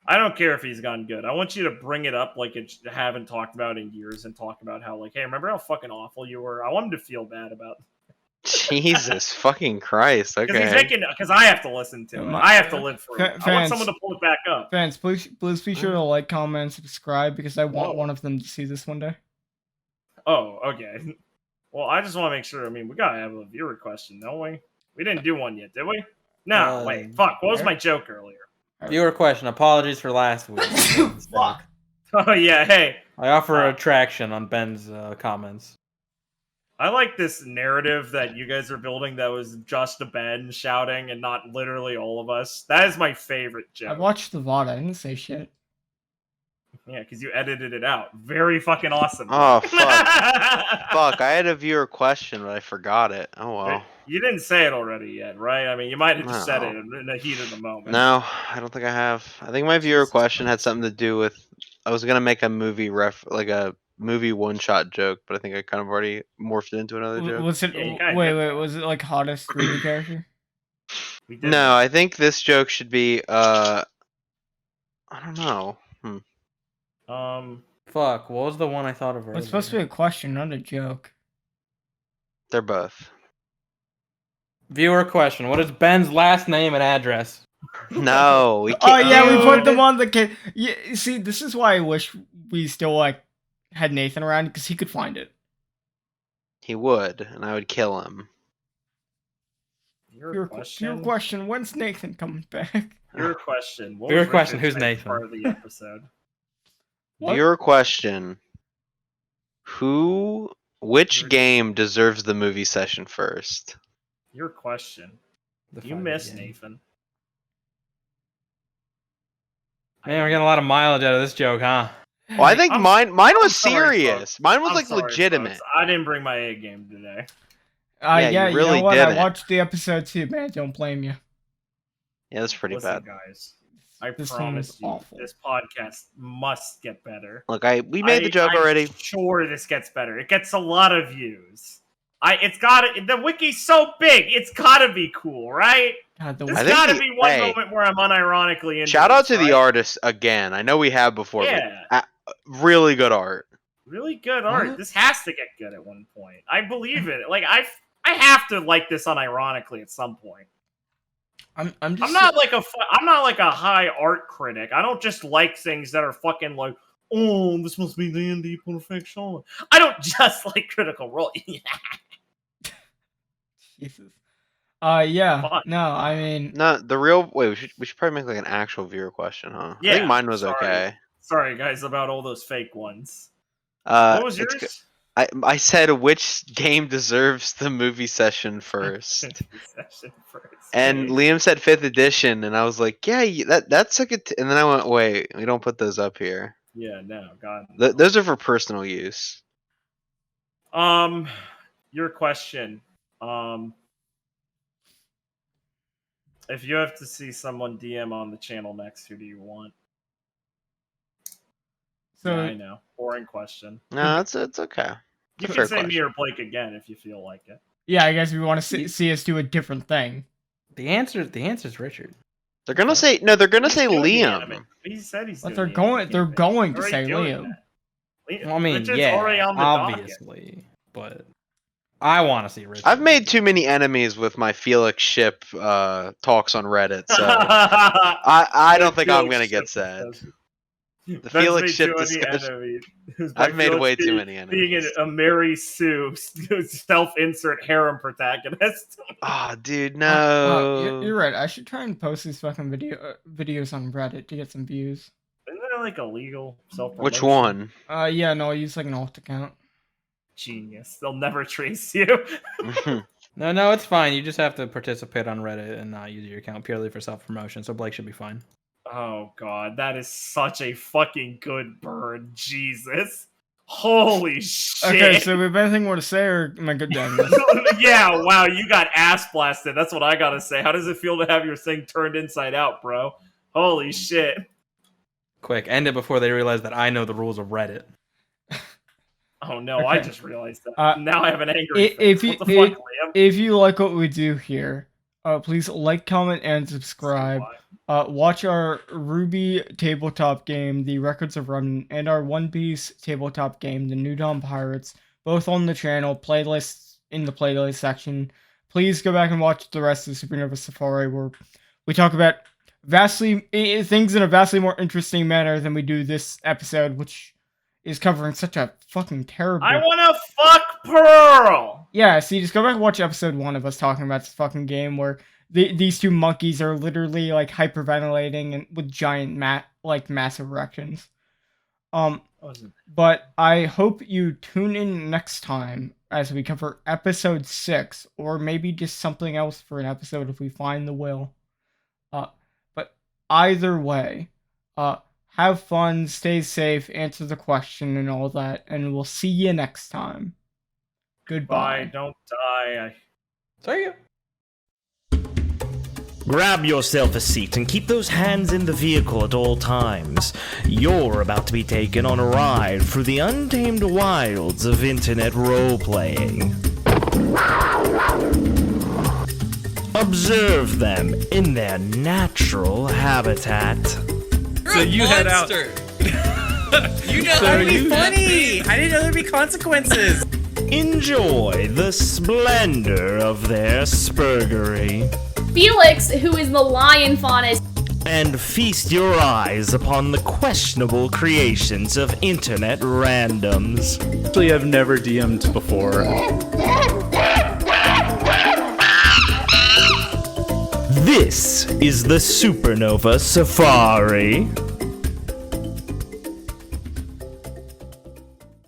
I don't care if he's gone good. I want you to bring it up like it haven't talked about in years and talk about how, like, hey, remember how fucking awful you were? I want him to feel bad about Jesus fucking Christ. Okay. Because I have to listen to it. I have to live through it. I want someone to pull it back up. Fans, please be sure to like, comment, and subscribe, because I want one of them to see this one day. Oh, okay. Well, I just want to make sure. I mean, we gotta have a viewer question, don't we? We didn't do one yet, did we? No, wait. Fuck. What was my joke earlier? Viewer question. Apologies for last week. Fuck. Oh, yeah. Hey. I offer a retraction on Ben's comments. I like this narrative that you guys are building that was just Ben shouting and not literally all of us. That is my favorite joke. I watched the VOD. I didn't say shit. Yeah, because you edited it out. Very fucking awesome. Oh, fuck. Fuck, I had a viewer question, but I forgot it. Oh, well. You didn't say it already yet, right? I mean, you might have just said it in the heat of the moment. No, I don't think I have. I think my viewer question had something to do with... I was going to make a movie like a movie one-shot joke, but I think I kind of already morphed it into another joke. Was it... Wait, was it like hottest 3D character? No, I think this joke should be, I don't know. Fuck, what was the one I thought of earlier? It's supposed to be a question, not a joke. They're both. Viewer question. What is Ben's last name and address? No, we can't. Oh, yeah, we put them on the... Yeah, see, this is why I wish we still, like, had Nathan around, because he could find it. He would, and I would kill him. Your question, when's Nathan coming back? Your question. Your question, who's Nathan? Part of the episode. Your question. Which game deserves the movie session first? Your question. You missed Nathan. Man, we're getting a lot of mileage out of this joke, huh? Well, I think mine was serious. Mine was like legitimate. Folks. I didn't bring my A game today. Yeah, you really know what? didn't. I watched the episode too, man. Don't blame you. Yeah, that's pretty Listen, bad. Guys, I promise you, awful. this podcast must get better. Look, we made the joke already. I'm sure this gets better. It gets a lot of views. The wiki's so big, it's gotta be cool, right? God, There's gotta be one moment where I'm unironically into Shout out to right? the artist again. I know we have before. Yeah. But, really good art. Really good art. What? This has to get good at one point. I believe it. Like I have to like this unironically at some point. I'm I'm not like a high art critic. I don't just like things that are fucking like, oh, this must be the indie perfection. I don't just like Critical Role. Jesus. Yeah. Fun. No, I mean, No, the real wait. We should probably make like an actual viewer question, huh? I think mine was okay. Sorry, guys, about all those fake ones. What What was yours? I said which game deserves the movie session first, Session first. and Liam said 5th edition, and I was like, yeah, that's a good. And then I went, wait, we don't put those up here. Yeah, no, God. Those are for personal use. Your question. If you have to see someone DM on the channel next, who do you want? so Yeah, I know. Boring question. No, it's okay. You It's a can fair say me question. or Blake again if you feel like it. yeah, I guess we want to see us do a different thing. The answer is Richard. They're gonna say no. They're gonna He's say doing the Liam. anime. He said he's But doing they're the going to Already say doing Liam. that. Well, I mean, Richard's yeah, already on the docket. obviously, but I want to see Richard. I've made too many enemies with my Felix ship talks on Reddit, so I don't think I'm gonna get sad. The Felix ship discussion. I've made way too many enemies. Being a Mary Sue self-insert harem protagonist. Oh, dude, no. You're right. I should try and post these fucking videos on Reddit to get some views. Isn't that like illegal self-promotion? Which one? Yeah, no, I use like an alt account. Genius. They'll never trace you. No, it's fine. You just have to participate on Reddit and not use your account purely for self-promotion. So Blake should be fine. Oh god, that is such a fucking good burn. Jesus. Holy shit. Okay, so we have anything more to say, or am I good down this? Yeah, wow, you got ass blasted. That's what I gotta say. How does it feel to have your thing turned inside out, bro? Holy shit. Quick, end it before they realize that I know the rules of Reddit. Oh no, Okay. I just realized that. Now I have an angry If face. What the fuck, Liam? if you like what we do here, please like, comment, and subscribe. Watch our RWBY tabletop game, The Records of Remnant, and our One Piece tabletop game, The New Dawn Pirates, both on the channel, playlists in the playlist section. Please go back and watch the rest of Supernova Safari, where we talk about things in a vastly more interesting manner than we do this episode, which is covering such a fucking terrible... I wanna fuck Pearl! Yeah, see, just go back and watch episode 1 of us talking about this fucking game where these two monkeys are literally like hyperventilating and with giant massive erections. But I hope you tune in next time as we cover episode 6, or maybe just something else for an episode if we find the will. But either way, have fun, stay safe, answer the question and all that, and we'll see you next time. Goodbye. Bye, don't die. See ya. Grab yourself a seat and keep those hands in the vehicle at all times. You're about to be taken on a ride through the untamed wilds of internet role-playing. Observe them in their natural habitat. So you head out. You know So that would be you- funny. I didn't know there'd be consequences. Enjoy the splendor of their spurgery. Felix, who is the lion faunus, And feast your eyes upon the questionable creations of internet randoms. Actually, I've never DM'd before. This is the Supernova Safari.